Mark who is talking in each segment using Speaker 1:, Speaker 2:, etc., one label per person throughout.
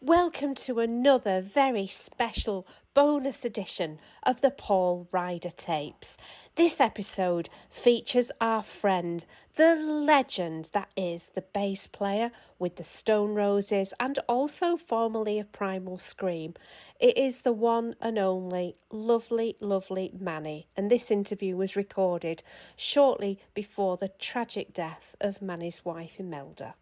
Speaker 1: Welcome to another very special bonus edition of the Paul Ryder Tapes. This episode features our friend, the legend that is the bass player with the Stone Roses and also formerly of Primal Scream. It is the one and only lovely, lovely Manny, and this interview was recorded shortly before the tragic death of Manny's wife Imelda.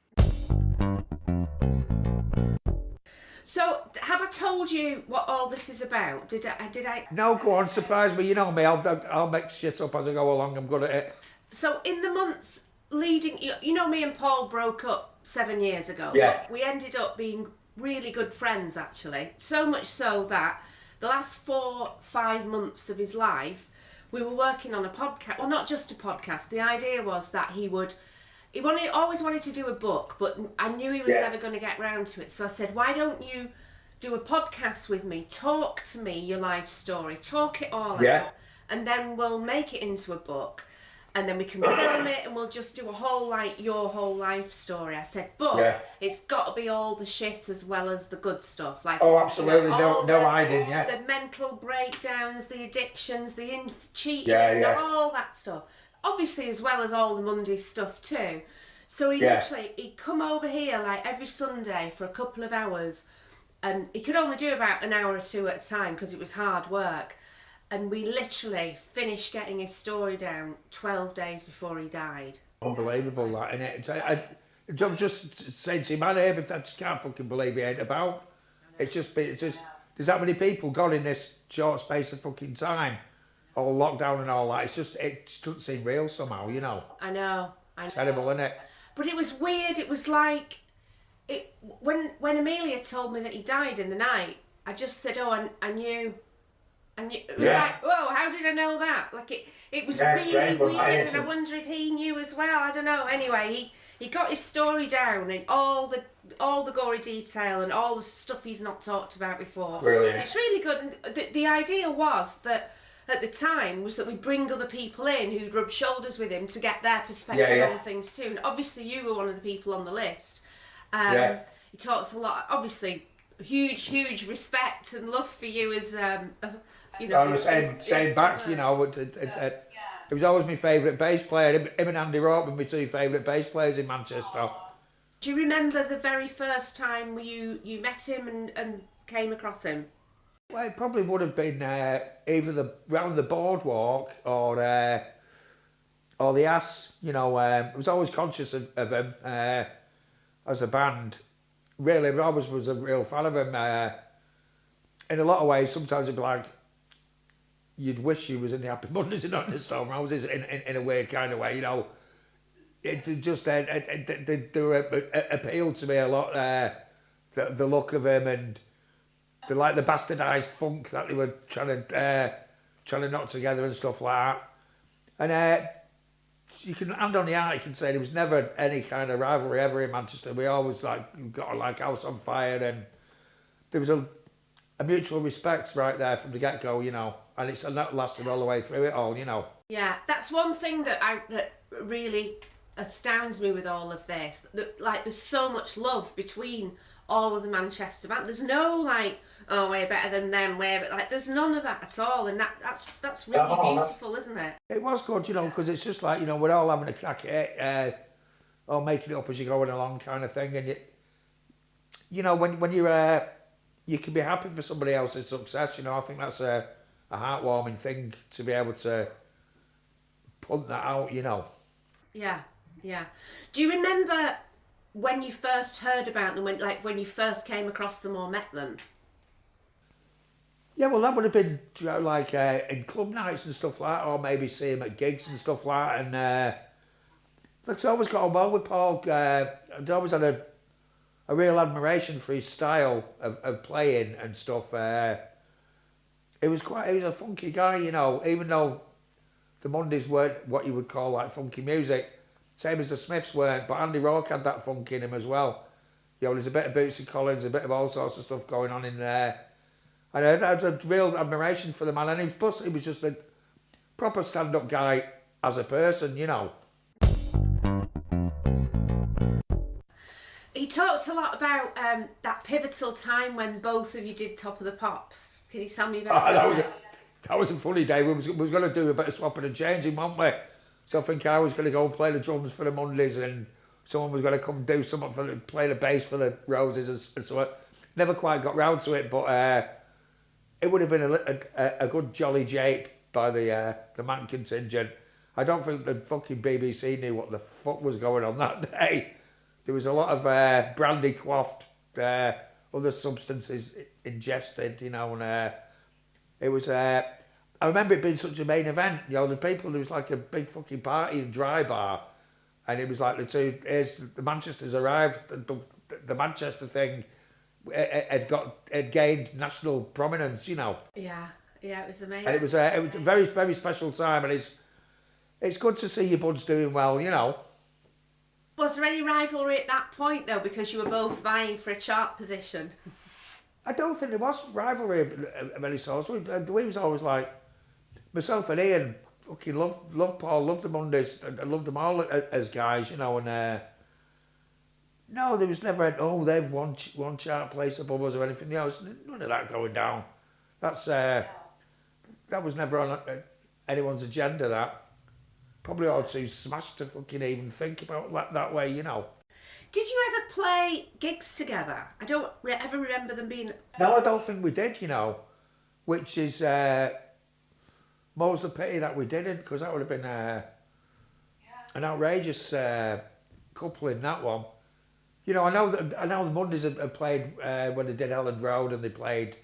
Speaker 1: So, have I told you what all this is about? Did I?
Speaker 2: No, go on, surprise me. You know me, I'll make shit up as I go along. I'm good at it.
Speaker 1: So, in the months leading, you know, me and Paul broke up 7 years ago.
Speaker 2: Yeah.
Speaker 1: We ended up being really good friends, actually. So much so that the last 4-5 months of his life, we were working on a podcast. Well, not just a podcast. The idea was that he always wanted to do a book, but I knew he was never going to get round to it. So I said, why don't you do a podcast with me? Talk to me your life story. Talk it all out. And then we'll make it into a book. And then we can film it and we'll just do a whole, your whole life story. I said, but it's got to be all the shit as well as the good stuff.
Speaker 2: Absolutely. I didn't,
Speaker 1: The mental breakdowns, the addictions, the cheating, all that stuff. Obviously, as well as all the Monday stuff too. So he'd come over here every Sunday for a couple of hours, and he could only do about an hour or two at a time because it was hard work. And we literally finished getting his story down 12 days before he died.
Speaker 2: Unbelievable, that, innit? I'm just saying to him, man, I just can't fucking believe he ain't about. It's just there's that many people gone in this short space of fucking time. All lockdown and all that, it just doesn't seem real somehow, you know.
Speaker 1: I know.
Speaker 2: Terrible, isn't it?
Speaker 1: But it was weird. It was like when Amelia told me that he died in the night. I just said, "Oh, I knew." It was like, "Whoa, how did I know that?" It was really weird, and I wonder if he knew as well. I don't know. Anyway, he got his story down in all the gory detail and all the stuff he's not talked about before.
Speaker 2: Brilliant.
Speaker 1: So it's really good. And the idea was that, at the time, was that we'd bring other people in who'd rub shoulders with him to get their perspective on things too. And obviously you were one of the people on the list. He talks a lot, obviously, huge respect and love for you as, you know.
Speaker 2: Same back, you know. It was always my favourite bass player. Him and Andy Rope were my two favourite bass players in Manchester.
Speaker 1: Do you remember the very first time you met him and came across him?
Speaker 2: Well, it probably would have been either round the boardwalk or the ass. You know, I was always conscious of him as a band. Really, I always was a real fan of him. In a lot of ways, sometimes it'd be like you'd wish he was in the Happy Mondays and not in the Stone Roses in a weird kind of way. You know, it just they appealed to me a lot. The look of him and the bastardised funk that they were trying to knock together and stuff like that. And you can hand on the heart, you can say there was never any kind of rivalry ever in Manchester. We always got house on fire, and there was a mutual respect right there from the get go, you know. And that lasted all the way through it all, you know.
Speaker 1: Yeah, that's one thing that really astounds me with all of this. That there's so much love between all of the Manchester band. There's no we're better than them, there's none of that at all, and that's really beautiful, isn't it?
Speaker 2: It was good, you know, because it's just you know, we're all having a crack at it, or making it up as you're going along kind of thing, and you know, when you're you can be happy for somebody else's success, you know. I think that's a heartwarming thing to be able to punt that out, you know. Yeah.
Speaker 1: Do you remember when you first heard about them, when you first came across them or met them?
Speaker 2: Yeah, well, that would have been in club nights and stuff like that, or maybe see him at gigs and stuff like that. And I always got on well with Paul. I'd always had a real admiration for his style of playing and stuff. He was a funky guy, you know, even though the Mondays weren't what you would call funky music, same as the Smiths weren't, but Andy Rourke had that funk in him as well. You know, there's a bit of Bootsy Collins, a bit of all sorts of stuff going on in there. And I had a real admiration for the man, and he was just a proper stand-up guy as a person, you know.
Speaker 1: He talked a lot about that pivotal time when both of you did Top of the Pops. Can you tell me about
Speaker 2: That was a funny day. We was going to do a bit of swapping and changing, weren't we? So I think I was going to go and play the drums for the Mondays, and someone was going to come do something play the bass for the Roses, and so I never quite got round to it. But it would have been a good jolly jape by the man contingent. I don't think the fucking BBC knew what the fuck was going on that day. There was a lot of brandy quaffed, other substances ingested, you know, and it was. I remember it being such a main event. You know, the people, there was like a big fucking party in Dry Bar, and it was like the Manchester's arrived. The Manchester thing had gained national prominence, you know.
Speaker 1: Yeah, it was amazing.
Speaker 2: And it was a very, very special time, and it's good to see your buds doing well, you know.
Speaker 1: Was there any rivalry at that point though, because you were both vying for a chart position?
Speaker 2: I don't think there was rivalry of any sort. We was always like, myself and Ian fucking loved Paul, loved the Mondays, I loved them all as guys, you know, and no, there was never, they've one chart place above us or anything else. None of that going down. That was never on anyone's agenda, that. Probably ought to smash to fucking even think about that way, you know.
Speaker 1: Did you ever play gigs together? I don't ever remember them being...
Speaker 2: No, I don't think we did, you know, which is most the pity that we didn't, because that would have been an outrageous couple in that one. You know, I know the Mondays had played when they did Ellen Road, and they played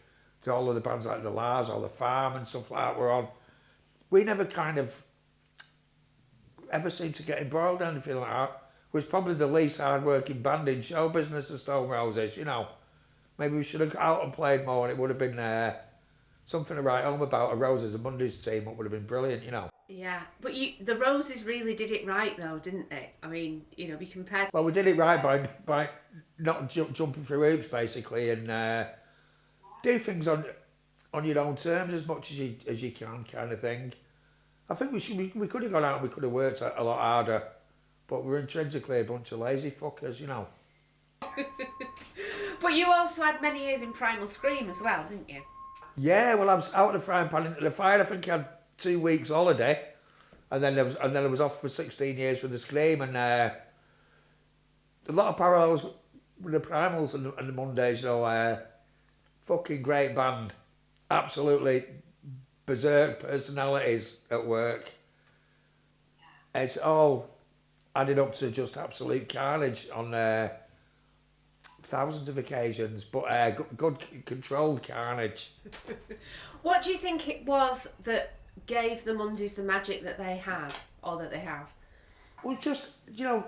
Speaker 2: to all of the bands like the Lars or the Farm and stuff like that were on. We never kind of ever seemed to get embroiled in anything like that. Was probably the least hard-working band in show business, the Stone Roses, you know. Maybe we should have got out and played more, and it would have been something to write home about. A Roses and Mondays team, it would have been brilliant, you know.
Speaker 1: Yeah, but the Roses really did it right though, didn't they? I mean, you know, we compared...
Speaker 2: Well, we did it right by not jumping through hoops, basically, and do things on your own terms as much as you can, kind of thing. I think we could have gone out and we could have worked a lot harder, but we're intrinsically a bunch of lazy fuckers, you know.
Speaker 1: But you also had many years in Primal Scream as well, didn't you?
Speaker 2: Yeah, well, I was out of the frying pan into the fire. I think I had 2 weeks holiday, and then I was off for 16 years with the Scream, and a lot of parallels with the Primals and the Mondays, you know. Fucking great band, absolutely berserk personalities at work. It's all added up to just absolute carnage on thousands of occasions, but good controlled carnage.
Speaker 1: What do you think it was that gave the Mondays the magic that they had, or that they have?
Speaker 2: Well, just, you know,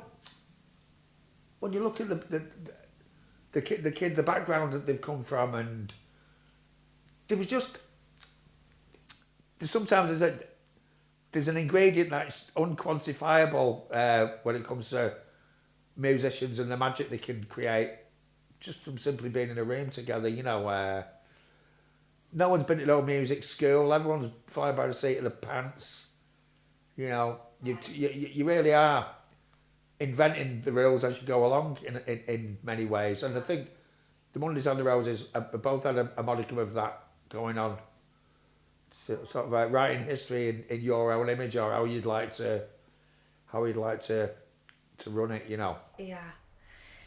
Speaker 2: when you look at the kid, the background that they've come from, and there was just... Sometimes there's an ingredient that's unquantifiable when it comes to musicians and the magic they can create just from simply being in a room together, you know. No one's been to no music school, everyone's flying by the seat of the pants, you know. You really are inventing the rules as you go along in many ways, and I think the Mondays and the Roses both had a modicum of that going on. Sort of writing history in your own image, or how you'd like to run it, you know. Yeah.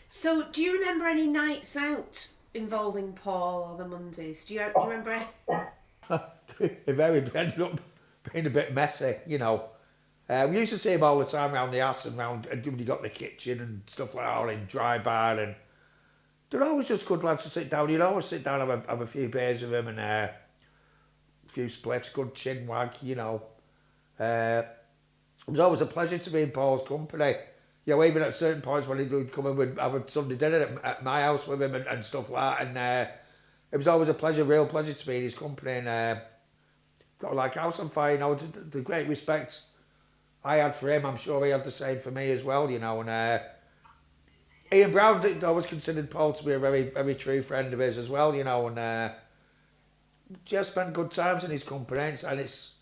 Speaker 1: So, do you remember any nights out involving Paul or the Mondays? Do you remember it?
Speaker 2: It ended up being a bit messy, you know. We used to see him all the time around the house and round, and when you got the kitchen and stuff like that, or in Dry Bar, and they're always just good lads to sit down. You'd always sit down and have a few beers with him, and a few spliffs, good chin wag, you know. It was always a pleasure to be in Paul's company. You know, even at certain points when he would come and we'd have a Sunday dinner at my house with him and stuff like that, and it was always a pleasure, real pleasure to be in his company, and got like house on fire, you know, the great respect I had for him, I'm sure he had the same for me as well, you know, and Ian Brown always considered Paul to be a very, very true friend of his as well, you know, and just spent good times in his company, and it's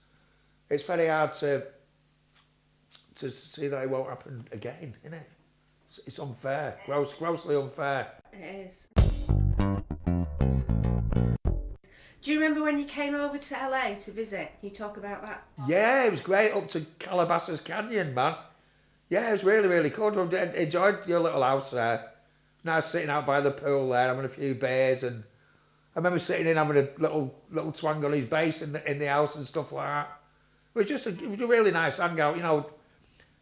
Speaker 2: very hard to see that it won't happen again, isn't it? It's unfair, grossly unfair.
Speaker 1: It is. Do you remember when you came over to LA to visit? Can you talk about that?
Speaker 2: Yeah, it was great up to Calabasas Canyon, man. Yeah, it was really, really good. I enjoyed your little house there. Nice sitting out by the pool there, having a few beers, and I remember sitting in having a little twang on his bass in the house and stuff like that. It was a really nice hangout, you know.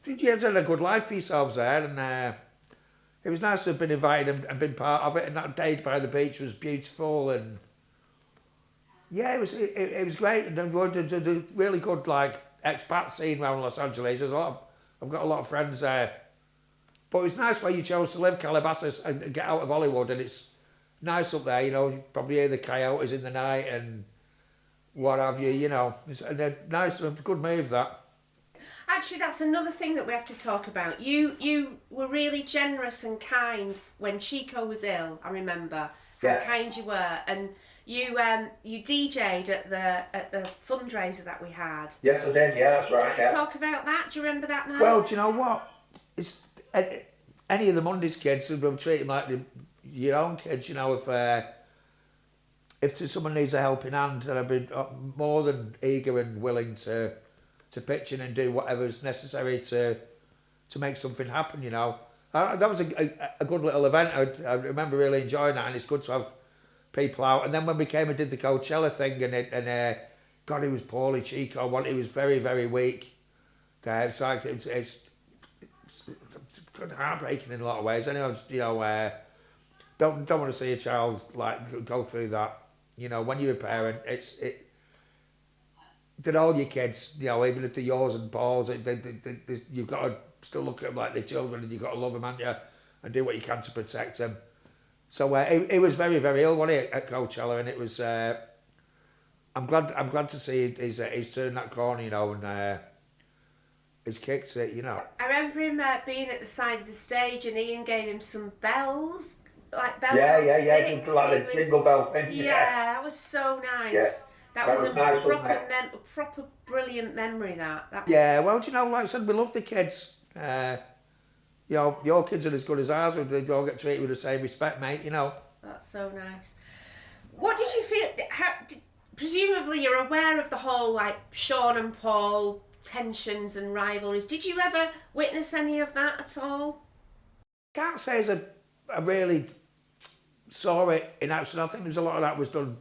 Speaker 2: You had a good life for yourselves there, and it was nice to have been invited and been part of it. And that day by the beach was beautiful, and yeah, it was great. And there's a really good like expat scene around Los Angeles. I've got a lot of friends there. But it was nice where you chose to live, Calabasas, and get out of Hollywood, and it's nice up there, you know. You probably hear the coyotes in the night and what have you, you know. It's a nice, good move, that.
Speaker 1: Actually, that's another thing that we have to talk about. You were really generous and kind when Chico was ill, I remember.
Speaker 3: Yes.
Speaker 1: How kind you were. And you DJ'd at the fundraiser that we had.
Speaker 3: Yes, I did. Yeah, that's right.
Speaker 1: Can you talk about that? Do you remember that night?
Speaker 2: Well, do you know what? It's any of the Mondays kids, we'll treat them like your own kids, you know. If someone needs a helping hand, then I've been more than eager and willing to pitch in and do whatever's necessary to make something happen, you know. That was a good little event. I remember really enjoying that, and it's good to have people out. And then when we came and did the Coachella thing, and God, he was poorly, Chico. He was very, very weak. It's like it's heartbreaking in a lot of ways. Anyway, you know, don't want to see a child like go through that. You know, when you're a parent, they're all your kids. You know, even if they're yours and Paul's, you've got to still look at them like they're children, and you've got to love them, haven't you, and do what you can to protect them. So he was very, very ill, wasn't he, at Coachella, and it was. I'm glad to see he's turned that corner, you know, and he's kicked it, you know.
Speaker 1: I remember him being at the side of the stage, and Ian gave him some bells, like bells.
Speaker 3: Yeah, just like a jingle bell thing.
Speaker 1: Yeah, that was so nice.
Speaker 3: Yeah.
Speaker 1: That was a
Speaker 3: nice,
Speaker 1: proper brilliant memory. That
Speaker 2: Yeah, well, do you know, like I said, we love the kids. You know, your kids are as good as ours. They all get treated with the same respect, mate. You know.
Speaker 1: That's so nice. What did you feel? Presumably, you're aware of the whole like Shaun and Paul tensions and rivalries. Did you ever witness any of that at all?
Speaker 2: Can't say as I really saw it in action. I think there's a lot of that was done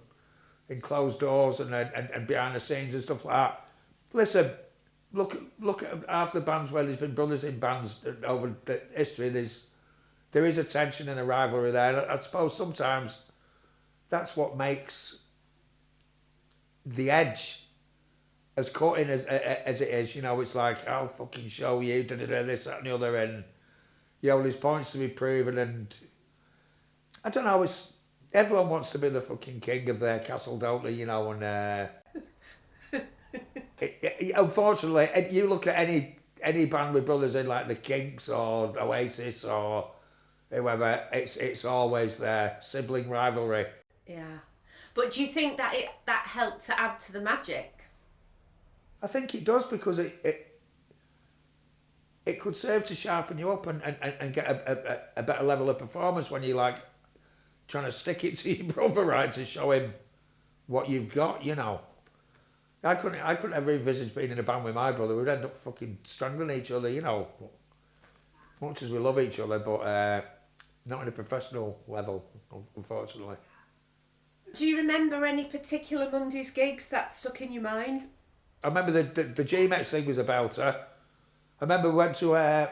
Speaker 2: in closed doors and behind the scenes and stuff like that. Listen, look at half the bands where there's been brothers in bands over the history. There is a tension and a rivalry there. And I suppose sometimes that's what makes the edge as cutting as it is. You know, it's like, I'll fucking show you, this, that and the other, and you know, there's points to be proven, and I don't know, everyone wants to be the fucking king of their castle, don't they, you know, and unfortunately, if you look at any band with brothers in, like the Kinks or Oasis or whoever, it's always their sibling rivalry.
Speaker 1: Yeah. But do you think that that helped to add to the magic?
Speaker 2: I think it does, because it could serve to sharpen you up and get a better level of performance when you're like trying to stick it to your brother, right, to show him what you've got, you know. I couldn't ever envisage being in a band with my brother. We'd end up fucking strangling each other, you know. Much as we love each other, but not on a professional level, unfortunately.
Speaker 1: Do you remember any particular Mondays gigs that stuck in your mind?
Speaker 2: I remember the G-Mex thing was a belter. I remember we went to, there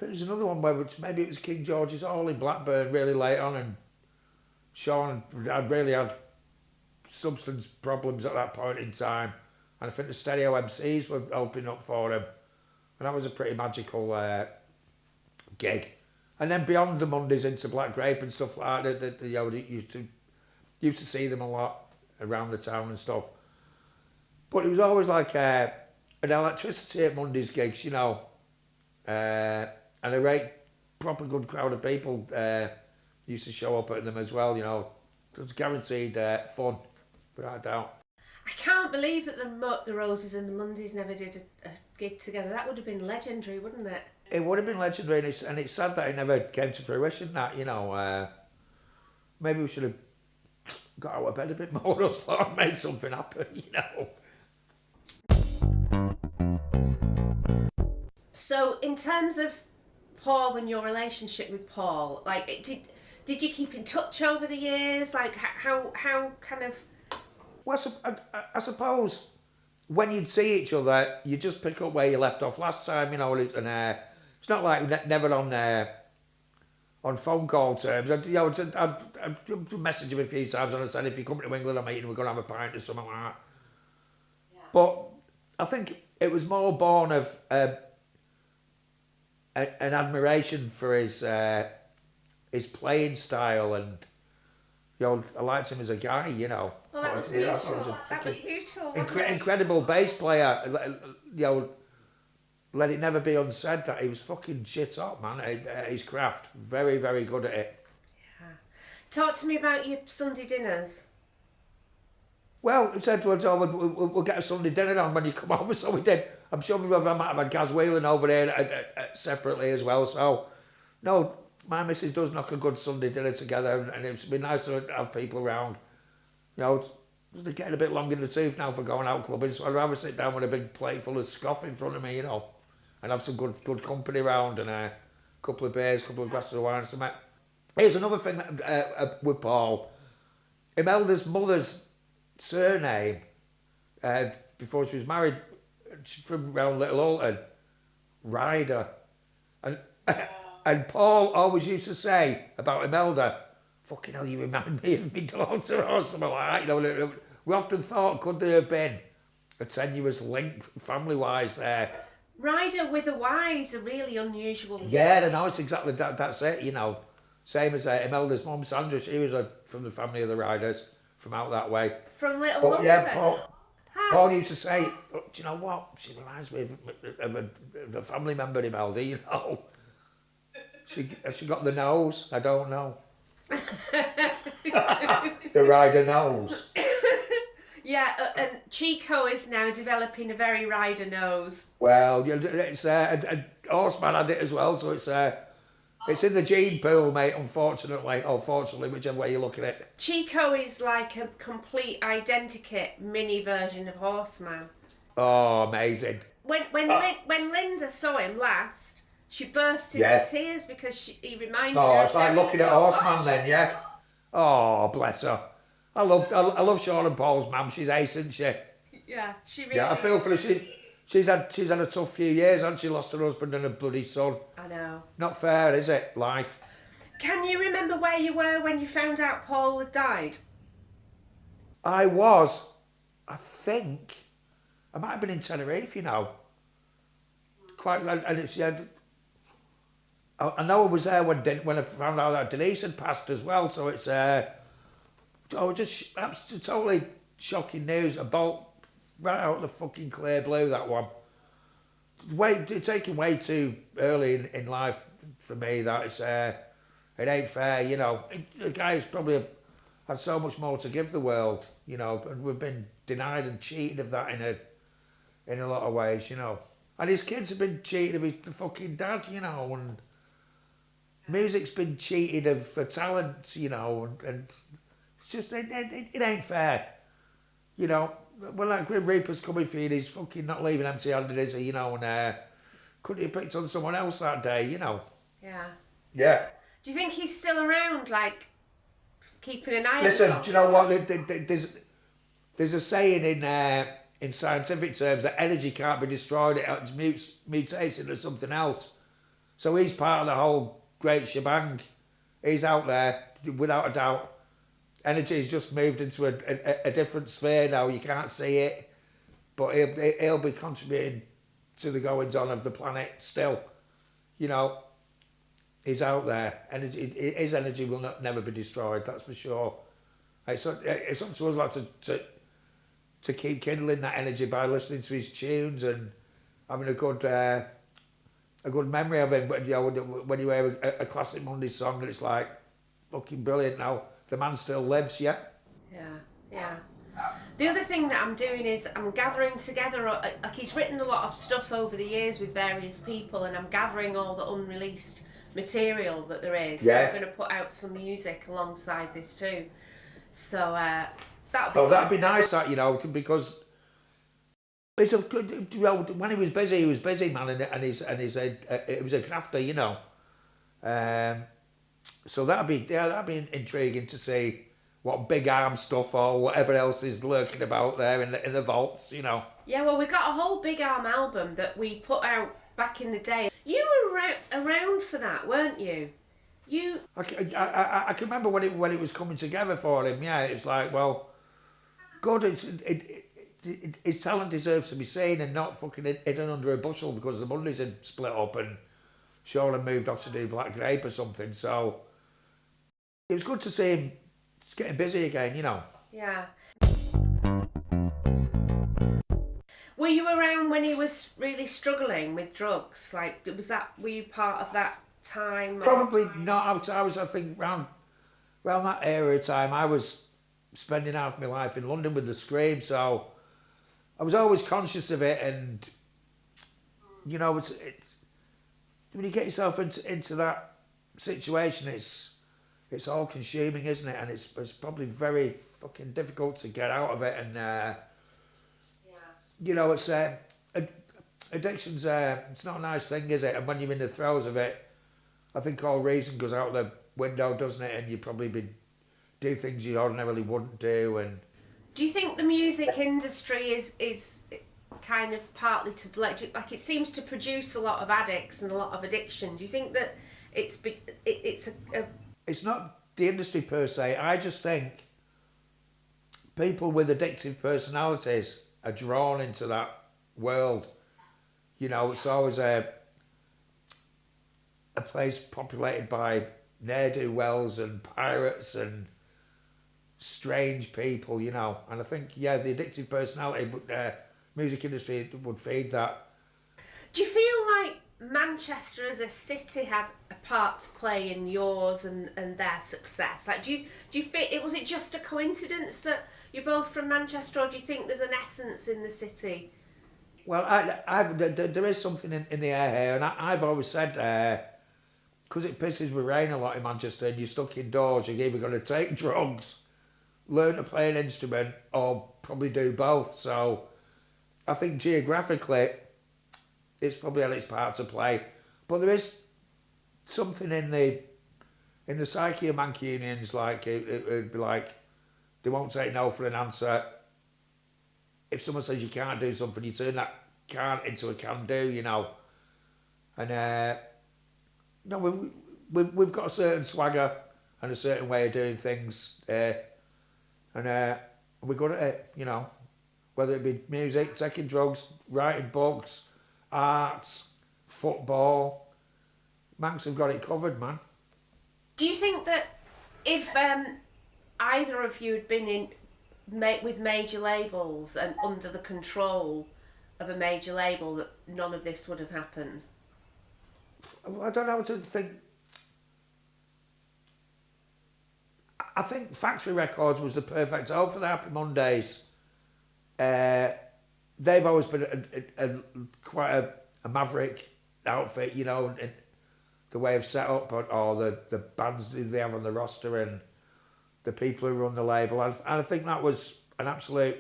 Speaker 2: was another one where maybe it was King George's Hall in Blackburn really late on, and Shaun had really had substance problems at that point in time, and I think the Stereo MCs were opening up for him, and that was a pretty magical gig. And then beyond the Mondays into Black Grape and stuff like that, you know, used to see them a lot around the town and stuff. But it was always like an electricity at Mondays gigs, you know, and a great, proper good crowd of people used to show up at them as well, you know. It was guaranteed fun, without a doubt.
Speaker 1: I can't believe that the Roses and the Mondays never did a gig together. That would have been legendary, wouldn't it?
Speaker 2: It would have been legendary, and it's sad that it never came to fruition. That maybe we should have got out of bed a bit more or and made something happen.
Speaker 1: So, in terms of Paul and your relationship with Paul, like, did you keep in touch over the years? Like, how kind of?
Speaker 2: Well, I suppose when you'd see each other, you just pick up where you left off last time, and it's not like never on phone call terms. I'd messaged him a few times and I said, if you come to England, I'm meeting, we're going to have a pint or something like that. Yeah. But I think it was more born of an admiration for his playing style, and I liked him as a guy.
Speaker 1: Well, that was beautiful. That was beautiful.
Speaker 2: Incredible bass player. Let it never be unsaid that he was fucking shit up, man, at his craft. Very, very good at it.
Speaker 1: Yeah. Talk to me about your Sunday dinners.
Speaker 2: Well, he said to us, we'll get a Sunday dinner on when you come over, so we did. I'm sure we might have a Gaz Whelan over there separately as well, so... No, my missus does knock a good Sunday dinner together, and it's been nice to have people around. They're getting a bit long in the tooth now for going out clubbing, so I'd rather sit down with a big plate full of scoff in front of me, and have some good company around, and a couple of beers, a couple of glasses of wine and something. Here's another thing with Paul. Imelda's mother's surname, before she was married, from round Little Alton, Ryder. And Paul always used to say about Imelda, fucking hell, you remind me of my daughter or something like that. We often thought, could there have been a tenuous link family-wise there?
Speaker 1: Ryder with a Y is a really unusual...
Speaker 2: Yeah, I know, it's exactly that's it, Same as Imelda's mum, Sandra, she was from the family of the Ryders, from out that way.
Speaker 1: From Little Alton?
Speaker 2: Yeah, Paul used to say, do you know what? She reminds me of a family member, Imelda, She got the nose, I don't know. The Ryder nose.
Speaker 1: Yeah, and Chico is now developing a very Ryder nose.
Speaker 2: Well, it's a horseman had it as well, so it's in the gene pool, mate, unfortunately, or fortunately, whichever way you look at it.
Speaker 1: Chico is like a complete identikit mini version of Horseman.
Speaker 2: Oh, amazing.
Speaker 1: When Linda saw him last, she burst into tears because he reminded her.
Speaker 2: Oh, it's like looking at Horseman then, yeah? Oh, bless her. I love Shaun and Paul's mum. She's ace, isn't she?
Speaker 1: Yeah, she really.
Speaker 2: Yeah, I feel for her. She's had a tough few years, hasn't she? Lost her husband and a bloody son.
Speaker 1: I know.
Speaker 2: Not fair, is it? Life.
Speaker 1: Can you remember where you were when you found out Paul had died?
Speaker 2: I think, I might have been in Tenerife, Quite, and it's I know I was there when I found out that Denise had passed as well. So it's just totally shocking news. A bolt right out of the fucking clear blue, that one. Taken way too early in life for me. That it ain't fair, The guy's probably had so much more to give the world, and we've been denied and cheated of that in a lot of ways, And his kids have been cheated of his fucking dad, and music's been cheated of for talent, and it's just, it ain't fair. When that Grim Reaper's coming for you, he's fucking not leaving empty-handed, is he, and couldn't he have picked on someone else that day,
Speaker 1: Yeah.
Speaker 2: Yeah.
Speaker 1: Do you think he's still around, like, keeping an eye on
Speaker 2: Listen,
Speaker 1: him?
Speaker 2: do you know what, there's a saying in scientific terms that energy can't be destroyed, it mutates into something else. So he's part of the whole great shebang. He's out there, without a doubt. Energy's just moved into a different sphere now. You can't see it, but he'll be contributing to the goings on of the planet still. He's out there. His energy will never be destroyed. That's for sure. It's up to us like to keep kindling that energy by listening to his tunes and having a good memory of him. But when you hear a classic Monday song, and it's like fucking brilliant now. The man still lives, yeah?
Speaker 1: Yeah. The other thing that I'm doing is I'm gathering together, like he's written a lot of stuff over the years with various people, and I'm gathering all the unreleased material that there is.
Speaker 2: Yeah.
Speaker 1: I'm going to put out some music alongside this too. So that'll be.
Speaker 2: Oh, that'd be nice, that, you know, because it's a good. You know, when he was busy, man, and it was a grafter, you know. So that'd be intriguing to see what big arm stuff or whatever else is lurking about there in the vaults, you know.
Speaker 1: Yeah, well, we got a whole big arm album that we put out back in the day. You were around for that, weren't you?
Speaker 2: I can remember when it was coming together for him. Yeah, it's like, well, good. His talent deserves to be seen and not fucking hidden under a bushel because the Mondays had split up and Shaun had moved off to do Black Grape or something. So it was good to see him getting busy again, you know.
Speaker 1: Yeah. Were you around when he was really struggling with drugs? Like, were you part of that time?
Speaker 2: Probably not. I think, around that era of time, I was spending half my life in London with the Scream, so I was always conscious of it, and, you know, it's when you get yourself into that situation, it's all consuming, isn't it? And it's probably very fucking difficult to get out of it. And you know, it's addiction's it's not a nice thing, is it? And when you're in the throes of it, I think all reason goes out the window, doesn't it? And you probably do things you ordinarily wouldn't do. And
Speaker 1: do you think the music industry is kind of partly to blame? Like, it seems to produce a lot of addicts and a lot of addiction. Do you think that it's
Speaker 2: It's not the industry per se. I just think people with addictive personalities are drawn into that world. You know, it's always a place populated by ne'er-do-wells and pirates and strange people, you know. And I think, yeah, the addictive personality, but music industry would feed that.
Speaker 1: Do you feel like Manchester as a city had a part to play in yours and their success? Like, do you feel was it just a coincidence that you're both from Manchester, or do you think there's an essence in the city?
Speaker 2: Well, there is something in the air here, and I've always said, because it pisses with rain a lot in Manchester and you're stuck indoors, you're either going to take drugs, learn to play an instrument, or probably do both. So I think geographically, it's probably had its part to play. But there is something in the psyche of Mancunians, like it would be like, they won't take no for an answer. If someone says you can't do something, you turn that can't into a can do, you know. And no, we've got a certain swagger and a certain way of doing things, and we're good at it, you know. Whether it be music, taking drugs, writing books, arts, football, Manx have got it covered, man.
Speaker 1: Do you think that if either of you had been with major labels and under the control of a major label, that none of this would have happened?
Speaker 2: I don't know what to think. I think Factory Records was the perfect home for the Happy Mondays. They've always been quite a maverick outfit, you know, in the way of set up, or the bands they have on the roster and the people who run the label. And I think that was an absolute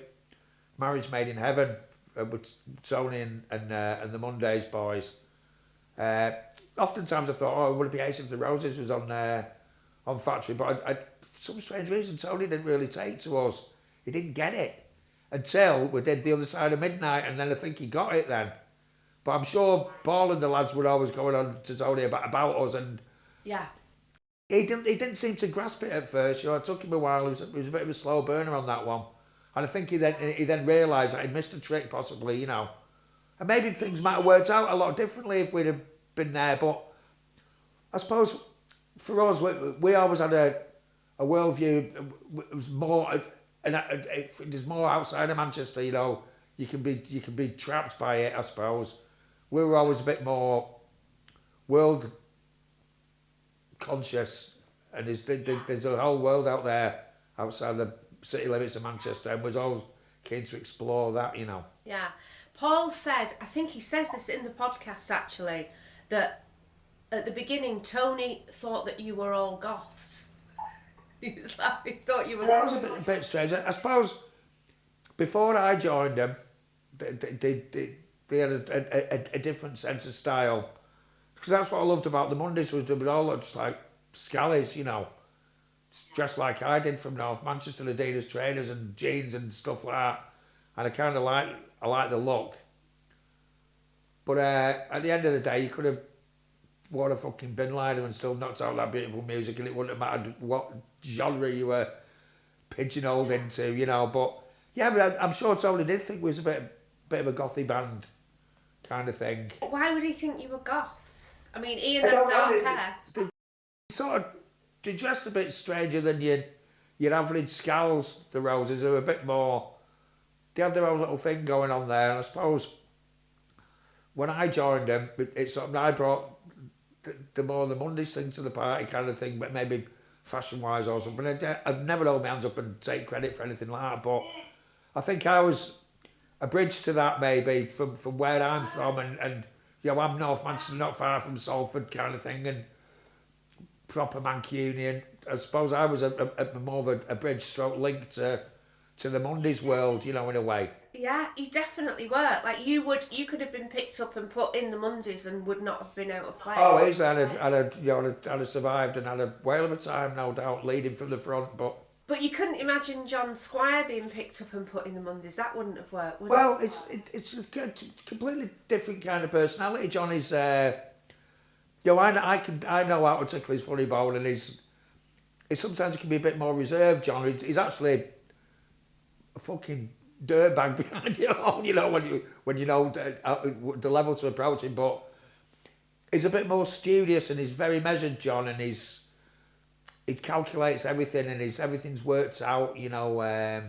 Speaker 2: marriage made in heaven with Tony and the Mondays boys. Oftentimes I thought, oh, would it be ace if the Roses was on Factory? But for some strange reason, Tony didn't really take to us. He didn't get it until we did The Other Side of Midnight, and then I think he got it then. But I'm sure Paul and the lads were always going on to Tony about us, and
Speaker 1: yeah,
Speaker 2: he didn't seem to grasp it at first. You know, it took him a while. He was a bit of a slow burner on that one, and I think he then realised that he'd missed a trick possibly, you know. And maybe things might have worked out a lot differently if we'd have been there. But I suppose for us, we always had a worldview. It was more, there's more outside of Manchester. You know, you can be trapped by it. I suppose we were always a bit more world conscious, and there's a whole world out there outside city limits of Manchester and was always keen to explore that, you know.
Speaker 1: Yeah. Paul said, I think he says this in the podcast actually, that at the beginning Tony thought that you were all goths. He was like, he thought you were
Speaker 2: That was a bit strange. I suppose before I joined them, they had a different sense of style. Because that's what I loved about the Mondays, was they would all look just like scallies, you know. Dressed like I did from North Manchester, Adidas trainers and jeans and stuff like that. And I kind of like the look. But at the end of the day, you could have worn a fucking bin liner and still knocked out that beautiful music, and it wouldn't have mattered what genre you were pigeonholed into, you know. But yeah, but I'm sure Tony did think we was a bit of a gothy band kind of thing.
Speaker 1: Why would he think you were goths? I mean, Ian had dark hair.
Speaker 2: They dressed a bit stranger than your average Scowls, the Roses, who are a bit more. They had their own little thing going on there, and I suppose when I joined them, it's something I brought the more the Mondays thing to the party kind of thing, but maybe fashion-wise or something. I'd never hold my hands up and take credit for anything like that, but I think I was a bridge to that maybe from where I'm from, and you know, I'm North Manchester, not far from Salford kind of thing, and proper Mancunian. I suppose I was a more of a bridge stroke link to the Mondays world, you know, in a way.
Speaker 1: Yeah, you definitely were. Like you could have been picked up and put in the Mondays and would not have been out of place.
Speaker 2: Oh, easily. I'd have survived and had a whale of a time, no doubt, leading from the front, but
Speaker 1: you couldn't imagine John Squire being picked up and put in the Mondays. That wouldn't have worked, would it?
Speaker 2: It's a completely different kind of personality. John is, you know, I know how to tickle his funny bone, and he's sometimes he can be a bit more reserved. John, he's actually a fucking dirtbag behind you all, you know, when you know the level to approach him, but he's a bit more studious and he's very measured, John, and he calculates everything, and everything's worked out, you know,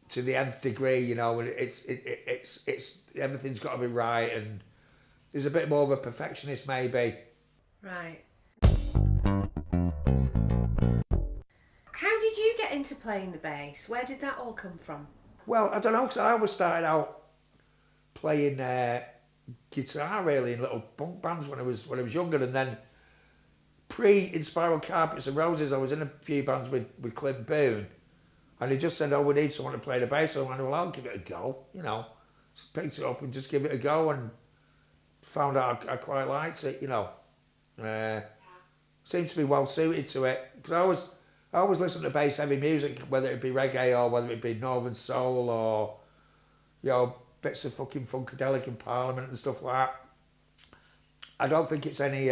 Speaker 2: to the nth degree, you know, and it's everything's got to be right, and he's a bit more of a perfectionist maybe.
Speaker 1: Right. How did you get into playing the bass? Where did that all come from?
Speaker 2: Well, I don't know, because I always started out playing guitar really in little punk bands when I was younger, and then in Spiral Carpets and Roses, I was in a few bands with Clint Boone, and he just said, "Oh, we need someone to play the bass." So I went, "Well, I'll give it a go," you know. Just picked it up and just give it a go, and found out I quite liked it, you know. Seemed to be well suited to it, because I always listen to bass heavy music, whether it be reggae or whether it be Northern Soul or, you know, bits of fucking Funkadelic and Parliament and stuff like that. I don't think it's any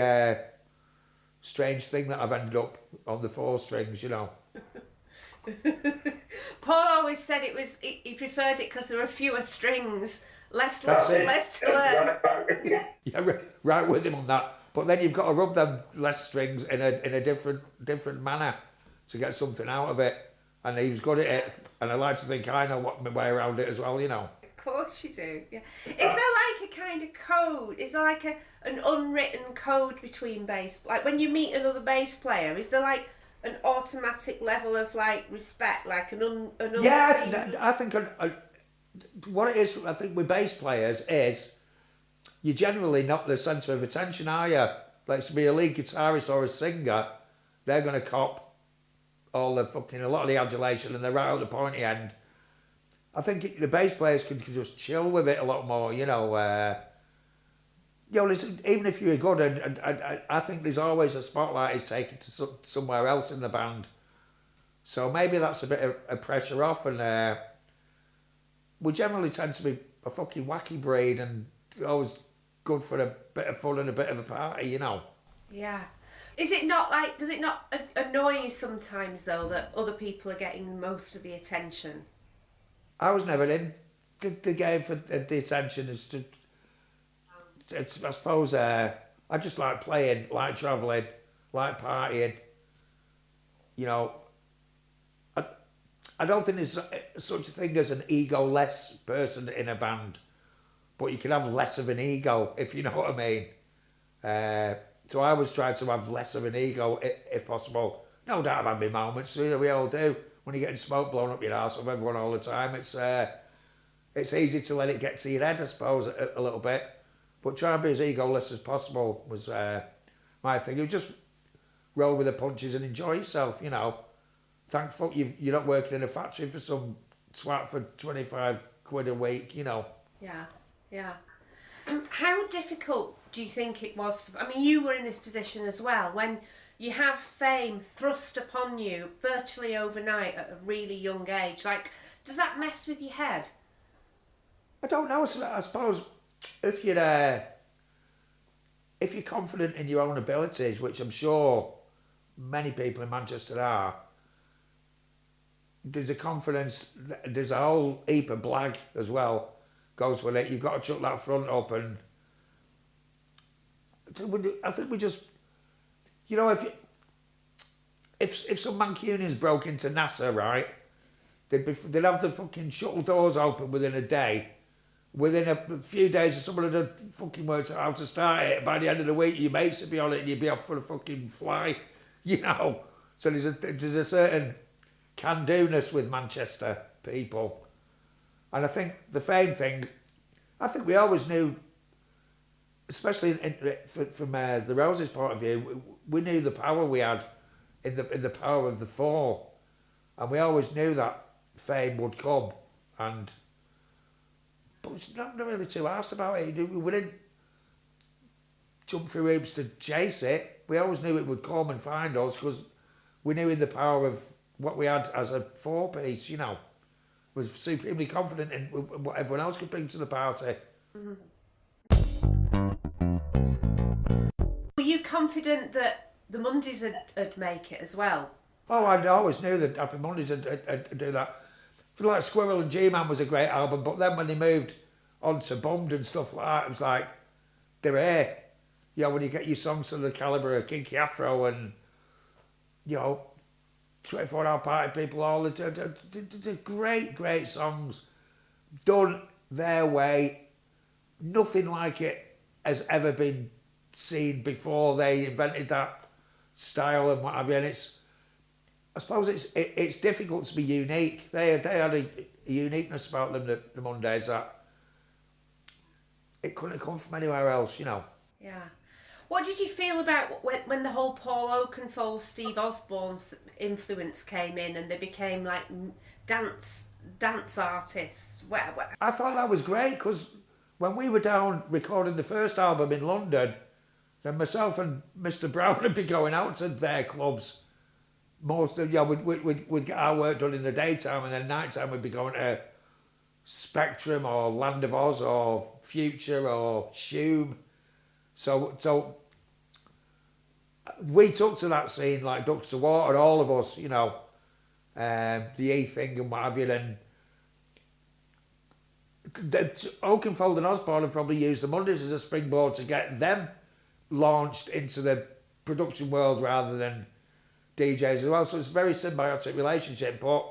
Speaker 2: strange thing that I've ended up on the 4 strings, you know.
Speaker 1: Paul always said he preferred it because there were fewer strings, less to learn.
Speaker 2: Yeah, right with him on that. But then you've got to rub them less strings in a different manner to get something out of it. And he was good at it, and I like to think I know my way around it as well, you know.
Speaker 1: Of course you do, yeah. Is there like a kind of code? Is there like an unwritten code between bass? Like when you meet another bass player, is there like an automatic level of like respect, like an unseen...
Speaker 2: Yeah, I think what it is, I think with bass players is you're generally not the centre of attention, are you? Like to be a lead guitarist or a singer, they're going to cop a lot of the adulation, and they're right at the pointy end. I think the bass players can just chill with it a lot more, you know. You know, listen, even if you're good, and I think there's always a spotlight is taken to somewhere else in the band. So maybe that's a bit of pressure off, and we generally tend to be a fucking wacky breed, and always good for a bit of fun and a bit of a party, you know.
Speaker 1: Yeah. Is it not like, does it not annoy you sometimes though that other people are getting most of the attention?
Speaker 2: I was never in the game for the attention. I suppose I just like playing, like travelling, like partying. You know, I don't think there's such a thing as an ego-less person in a band, but you can have less of an ego, if you know what I mean. So I always try to have less of an ego, if possible. no doubt I've had my moments, you know, we all do. When you're getting smoke blown up your arse of everyone all the time, it's easy to let it get to your head, I suppose, a little bit. But try and be as egoless as possible was my thing. You just roll with the punches and enjoy yourself, you know. Thankful you're not working in a factory for some twat for 25 quid a week, you know.
Speaker 1: Yeah, yeah. How difficult do you think it was? I mean, you were in this position as well, when you have fame thrust upon you virtually overnight at a really young age. Like, does that mess with your head?
Speaker 2: I don't know. I suppose if you're confident in your own abilities, which I'm sure many people in Manchester are, there's a confidence, there's a whole heap of blag as well goes with it. You've got to chuck that front up, and I think we just, you know, if some Mancunians broke into NASA, right, they'd have the fucking shuttle doors open within a day. Within a few days, if someone had fucking worked out how to start it, by the end of the week, your mates would be on it and you'd be off for a fucking fly, you know. So there's a certain can-do-ness with Manchester people. And I think the fame thing, I think we always knew, especially from the Roses' point of view, we knew the power we had in the power of the four. And we always knew that fame would come. But it's not really too asked about it. We didn't jump through hoops to chase it. We always knew it would come and find us because we knew in the power of what we had as a four-piece, you know. Was supremely confident in what everyone else could bring to the party.
Speaker 1: Mm-hmm. Were you confident that the Mondays would make it as well?
Speaker 2: Oh, I always knew that Happy Mondays would do that. I feel like Squirrel and G-Man was a great album, but then when they moved on to Bummed and stuff like that, it was like, they're here. You know, when you get your songs to the calibre of Kinky Afro and, you know, 24 Hour Party People, all the great, great songs done their way. Nothing like it has ever been seen before they invented that style and what have you. And I suppose it's difficult to be unique. They had a uniqueness about them, the Mondays, that it couldn't have come from anywhere else, you know.
Speaker 1: Yeah. What did you feel about when the whole Paul Oakenfold, Steve Osborne influence came in and they became like dance artists?
Speaker 2: I thought that was great because when we were down recording the first album in London, then myself and Mr. Brown would be going out to their clubs. Most of, we'd get our work done in the daytime, and then night time we'd be going to Spectrum or Land of Oz or Future or Shoom. So we took to that scene like ducks to water, all of us, you know, the E thing and what have you. And Oakenfold and Osborne have probably used the Mondays as a springboard to get them launched into the production world rather than DJs as well. So it's a very symbiotic relationship. But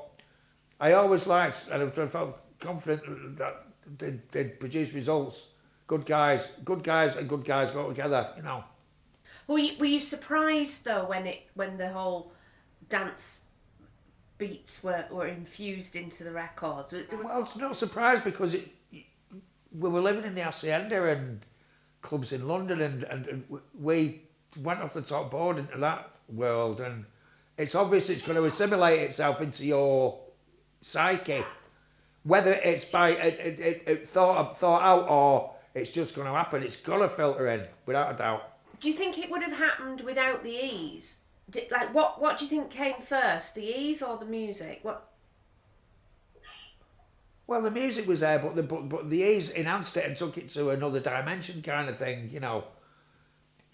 Speaker 2: I always liked, and I felt confident that they'd produce results. Good guys and good guys go together, you know.
Speaker 1: Were you surprised though when the whole dance beats were infused into the records?
Speaker 2: Well, it's not surprised because we were living in the Hacienda and clubs in London, and we went off the top board into that world, and it's obvious it's going to assimilate itself into your psyche, whether it's by it thought out or it's just going to happen. It's going to filter in, without a doubt.
Speaker 1: Do you think it would have happened without the E's? What do you think came first, the E's or the music? What?
Speaker 2: Well, the music was there, but the E's enhanced it and took it to another dimension, kind of thing. You know,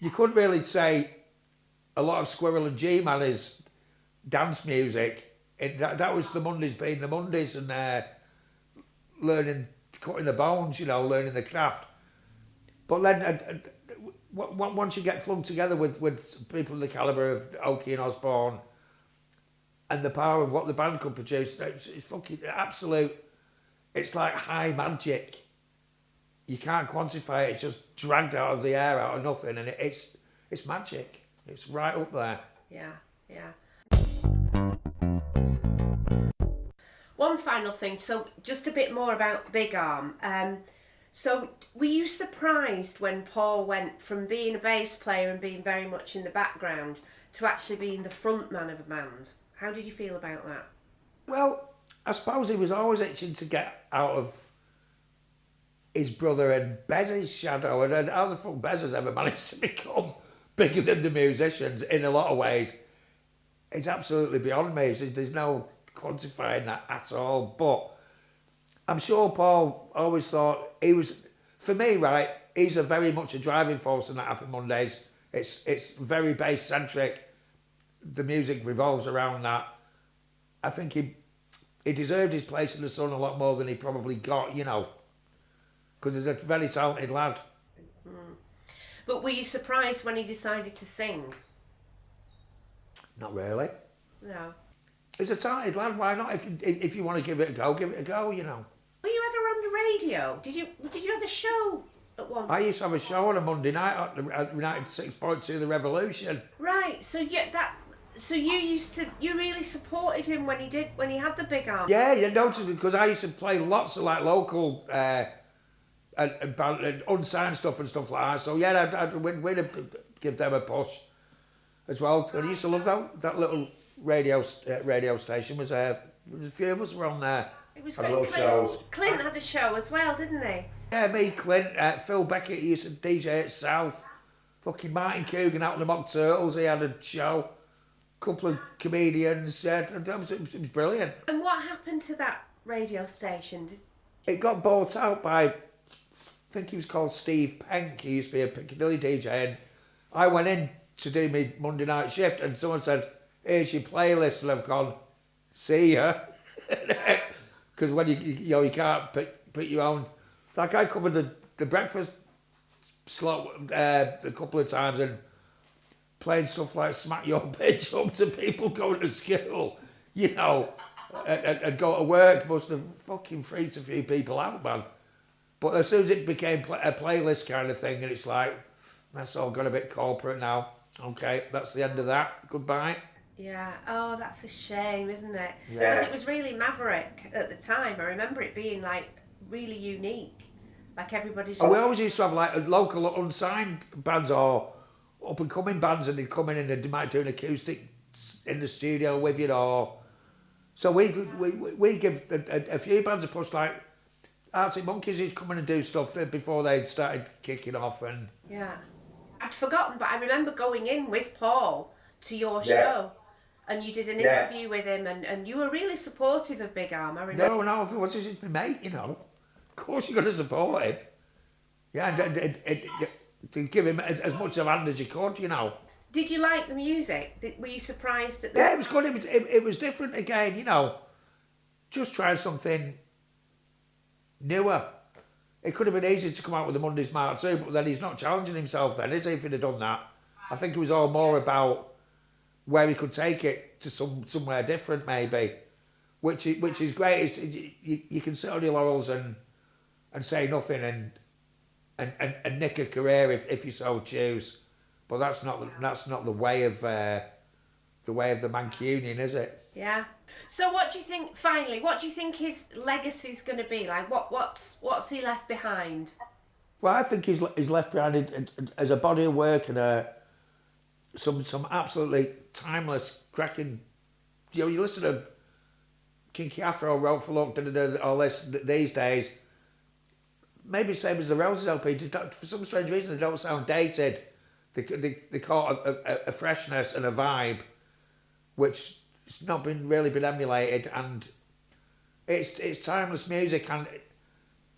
Speaker 2: you couldn't really say a lot of Squirrel and G-Man is dance music. That was the Mondays being the Mondays and learning, cutting the bones, you know, learning the craft. But then once you get flung together with people of the calibre of Oakey and Osborne and the power of what the band could produce, it's fucking absolute, it's like high magic. You can't quantify it, it's just dragged out of the air, out of nothing, and it's magic. It's right up there.
Speaker 1: Yeah. One final thing, so just a bit more about Big Arm. So were you surprised when Paul went from being a bass player and being very much in the background to actually being the frontman of a band? How did you feel about that?
Speaker 2: Well, I suppose he was always itching to get out of his brother and Bez's shadow, and how the fuck Bez has ever managed to become bigger than the musicians in a lot of ways, it's absolutely beyond me. There's no quantifying that at all. But I'm sure Paul always thought he was, for me, right, he's a very much a driving force in that Happy Mondays. It's very bass centric. The music revolves around that. I think he deserved his place in the sun a lot more than he probably got, you know, because he's a very talented lad.
Speaker 1: But were you surprised when he decided to sing?
Speaker 2: Not really.
Speaker 1: No.
Speaker 2: He's a talented lad. Why not? If you want to give it a go, you know.
Speaker 1: Were you ever on the radio? Did you have a show at one?
Speaker 2: I used to have a show on a Monday night at United 6.2 The Revolution.
Speaker 1: Right. So you really supported him when he had the Big Arm.
Speaker 2: Yeah, you noticed because I used to play lots of like local and unsigned stuff and stuff like that. So yeah, we'd give them a push as well. And I used to love that little radio station. Was a few of us were on there.
Speaker 1: It was
Speaker 3: I
Speaker 1: great.
Speaker 3: love shows.
Speaker 1: Clint had a show as well, didn't he?
Speaker 2: Yeah, me, Clint, Phil Beckett, he used to DJ at South. Fucking Martin Coogan out in the Mock Turtles, he had a show. Couple of comedians, it was brilliant.
Speaker 1: And what happened to that radio station?
Speaker 2: It got bought out by, I think he was called Steve Penk, he used to be a Piccadilly DJ, and I went in to do my Monday night shift and someone said, here's your playlist, and I've gone, see ya. Because when you can't pick your own, like I covered the breakfast slot a couple of times and playing stuff like Smack Your Bitch up to people going to school, you know, and go to work, must have fucking freaked a few people out, man. But as soon as it became a playlist kind of thing, and it's like, that's all got a bit corporate now. Okay, that's the end of that. Goodbye.
Speaker 1: Yeah. Oh, that's a shame, isn't it?
Speaker 3: Yeah.
Speaker 1: Because it was really maverick at the time. I remember it being like really unique. Like everybody just...
Speaker 2: And we always used to have like a local unsigned bands or up and coming bands, and they'd come in and they might do an acoustic in the studio with you, or so we give a few bands a push, like Arctic Monkeys used to come in and do stuff before they started kicking off. And
Speaker 1: yeah, I'd forgotten, but I remember going in with Paul to your
Speaker 3: Yeah.
Speaker 1: show, and you did an interview with him, and you were really supportive of Big Arm. I remember.
Speaker 2: no, what's his mate, you know? Of course you're going to support him. Yeah, and to give him as much of a hand as you could, you know.
Speaker 1: Did you like the music? Were you surprised at the...
Speaker 2: Yeah, it was good. It was different again, you know. Just trying something newer. It could have been easy to come out with the Mondays Mark II, but then he's not challenging himself then, is he, if he'd have done that? I think it was all more about where he could take it to somewhere different, maybe. Which is great. You can sit on your laurels and say nothing and nick a career if you so choose, but that's not the way of the Mancunian, is it?
Speaker 1: Yeah. So what do you think? Finally, what do you think his legacy's going to be like? What's he left behind?
Speaker 2: Well, I think he's left behind as a body of work and some absolutely timeless, cracking. You know, you listen to Kinky Afro, Road for Luck, all this these days. Maybe same as the Roses LP. For some strange reason, they don't sound dated. They caught a freshness and a vibe, which has not really been emulated, and it's timeless music. And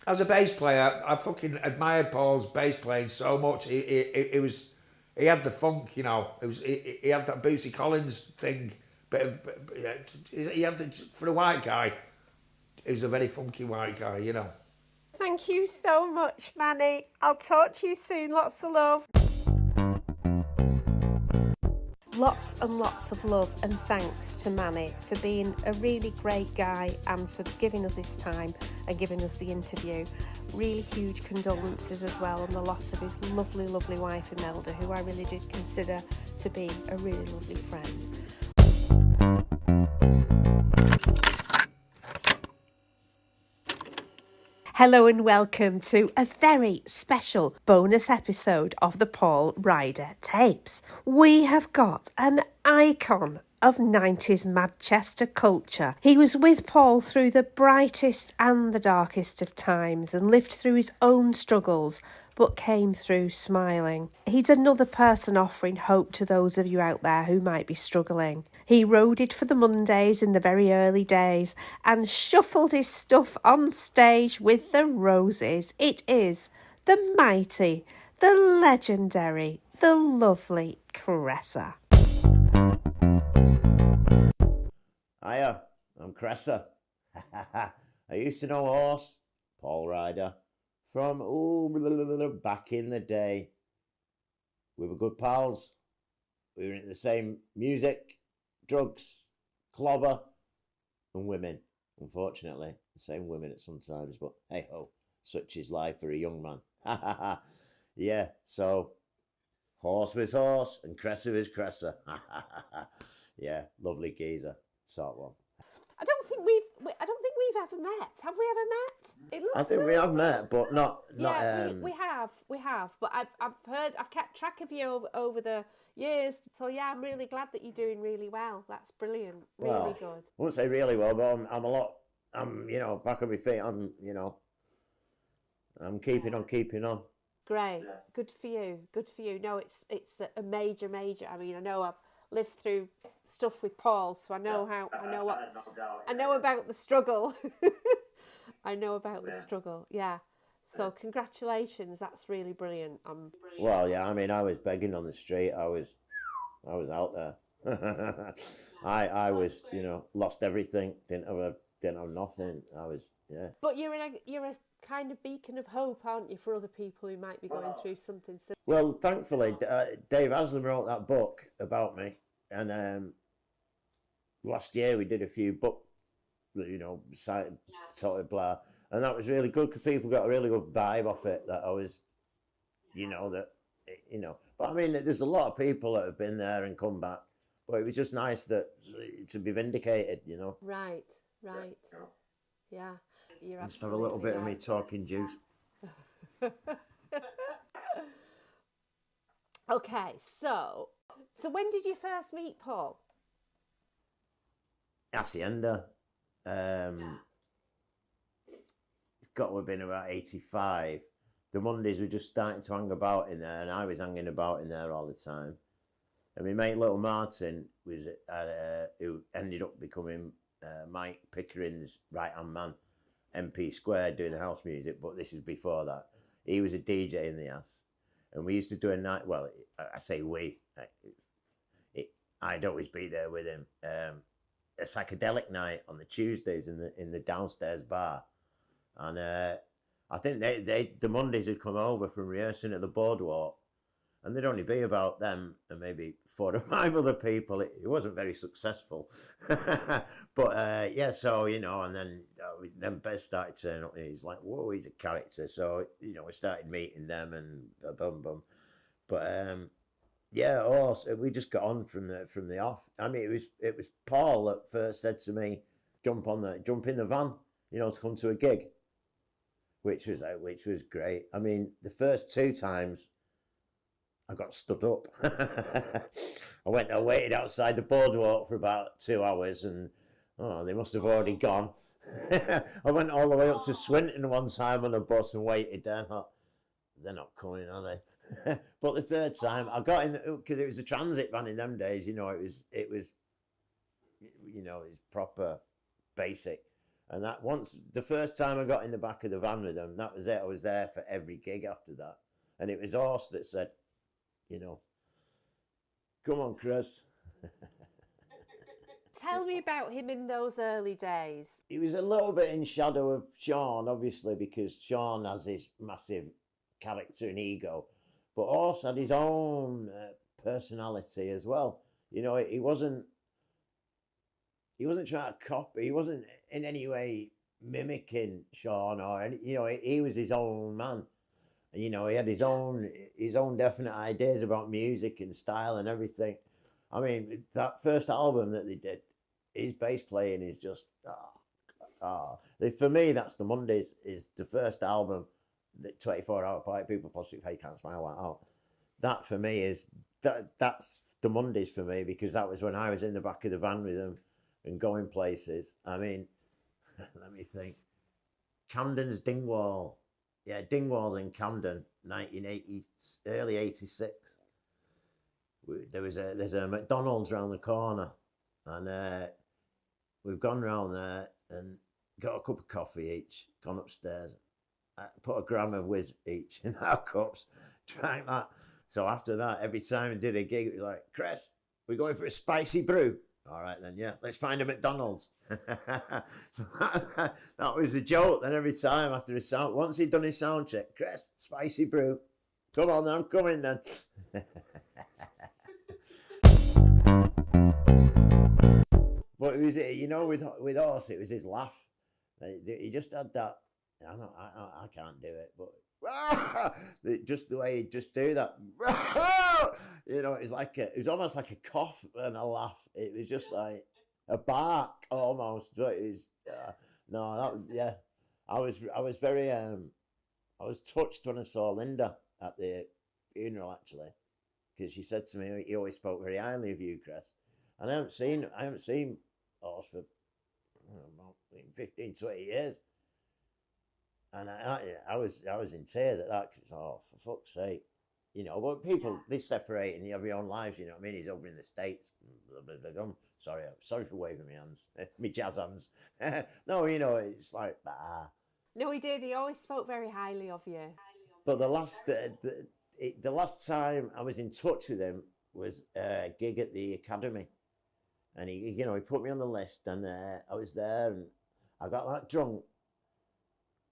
Speaker 2: as a bass player, I fucking admired Paul's bass playing so much. He had the funk, you know. He had that Bootsy Collins thing, but he had for a white guy. He was a very funky white guy, you know.
Speaker 1: Thank you so much, Manny. I'll talk to you soon. Lots of love. Lots and lots of love and thanks to Manny for being a really great guy and for giving us his time and giving us the interview. Really huge condolences as well on the loss of his lovely, lovely wife Imelda, who I really did consider to be a really lovely friend. Hello and welcome to a very special bonus episode of the Paul Ryder Tapes. We have got an icon of 90s Madchester culture. He was with Paul through the brightest and the darkest of times and lived through his own struggles, but came through smiling. He's another person offering hope to those of you out there who might be struggling. He roaded for the Mondays in the very early days and shuffled his stuff on stage with the Roses. It is the mighty, the legendary, the lovely Cresser.
Speaker 4: Hiya, I'm Cresser. I used to know a horse, Paul Ryder, from back in the day. We were good pals. We were into the same music, drugs, clobber, and women. Unfortunately, the same women at some times, but hey ho, such is life for a young man. Yeah, so horse was horse and Cresser was Cresser. Yeah, lovely geezer, sort one.
Speaker 1: I don't think we've ever met. Have we ever met? It looks
Speaker 4: I think we have met, but not.
Speaker 1: Yeah, we have. But I've kept track of you over the years. So yeah, I'm really glad that you're doing really well. That's brilliant. Really good.
Speaker 4: I won't say really well, but I'm back on my feet. I'm keeping on.
Speaker 1: Great. Good for you. No, it's a major. I mean, I know I've lived through stuff with Paul, so I know about the struggle. I know about the struggle. Yeah. So congratulations. That's really brilliant.
Speaker 4: Well, yeah. I mean, I was begging on the street. I was out there. I was, lost everything. Didn't have nothing.
Speaker 1: But you're a kind of beacon of hope, aren't you, for other people who might be going through something similar?
Speaker 4: Well, thankfully, Dave Haslam wrote that book about me, and last year we did a few book, sort of blah, and that was really good because people got a really good vibe off it. That I was, But I mean, there's a lot of people that have been there and come back, but it was just nice to be vindicated,
Speaker 1: Right. Yeah. You're
Speaker 4: just have a little bit of me talking juice.
Speaker 1: Okay, so when did you first meet Paul?
Speaker 4: Hacienda. It's got to have been about 85. The Mondays were just starting to hang about in there, and I was hanging about in there all the time. And my mate Little Martin was who ended up becoming Mike Pickering's right-hand man, MP Square, doing the house music, but this was before that. He was a DJ in the house, and we used to do a night, well, I say we, I'd always be there with him, a psychedelic night on the Tuesdays in the downstairs bar. And I think the Mondays had come over from rehearsing at the Boardwalk, and there'd only be about them and maybe 4 or 5 other people. It wasn't very successful. But yeah, so, and then Bez started turning up, and he's like, whoa, he's a character. So, we started meeting them and boom. But yeah, we just got on from the off. I mean, it was Paul that first said to me, jump in the van, to come to a gig, which was great. I mean, the first 2 times I got stood up. I waited outside the Boardwalk for about 2 hours, and they must have already gone. I went all the way up to Swinton one time on a bus and waited there. I thought, they're not coming, are they? But the 3rd time I got in, because it was a transit van in them days. It was proper basic. And that the first time I got in the back of the van with them, that was it. I was there for every gig after that. And it was Horse that said, come on, Chris.
Speaker 1: Tell me about him in those early days.
Speaker 4: He was a little bit in shadow of Shaun, obviously, because Shaun has his massive character and ego. But Horse had his own personality as well. He wasn't trying to copy. He wasn't in any way mimicking Shaun or any. He was his own man. And, he had his own definite ideas about music and style and everything. I mean, that first album that they did, his bass playing is just For me, that's the Mondays. Is the first album, the 24 Hour Party. People possibly Hey Can't Smile Out. That for me is that's the Mondays for me, because that was when I was in the back of the van with them and going places. I mean, let me think. Camden's Dingwall. Yeah, Dingwall's in Camden, 1980, early 86. There's a McDonald's around the corner, and we've gone round there and got a cup of coffee each, gone upstairs, put a gram of whiz each in our cups, drank that. So after that, every time we did a gig, it was like, Cress, we're going for a spicy brew. All right then, yeah, let's find a McDonald's. So that was the joke. Then every time after his sound, once he'd done his sound check, Cress, spicy brew. Come on then, I'm coming then. But it was, with Horse, it was his laugh. He just had that. I can't do it, but just the way he'd just do that. It was almost like a cough and a laugh. It was just like a bark almost. But it was I was very I was touched when I saw Linda at the funeral, actually, because she said to me, he always spoke very highly of you, Cress. And I haven't seen Horse for about 15, 20 years. And I was in tears at that, because, for fuck's sake. But people, they separate and you have your own lives, you know what I mean? He's over in the States. Sorry for waving my hands, my jazz hands. No, it's like,
Speaker 5: No, he did. He always spoke very highly of you.
Speaker 4: But the last time I was in touch with him was a gig at the Academy. And he put me on the list, and I was there, and I got that drunk.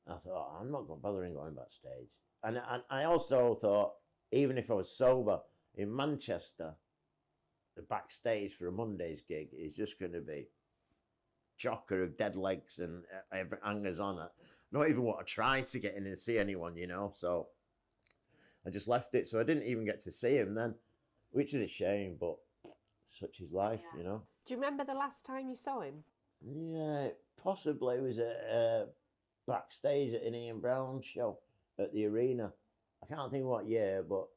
Speaker 4: I thought, I'm not bothering going backstage. And I also thought, even if I was sober, in Manchester, the backstage for a Monday's gig is just going to be chocker of dead legs and hangers on it. Not even want to try to get in and see anyone, So I just left it. So I didn't even get to see him then, which is a shame, but such is life,
Speaker 5: Do you remember the last time you saw him?
Speaker 4: Yeah, possibly. It was a backstage at an Ian Brown show at the arena. I can't think what year, but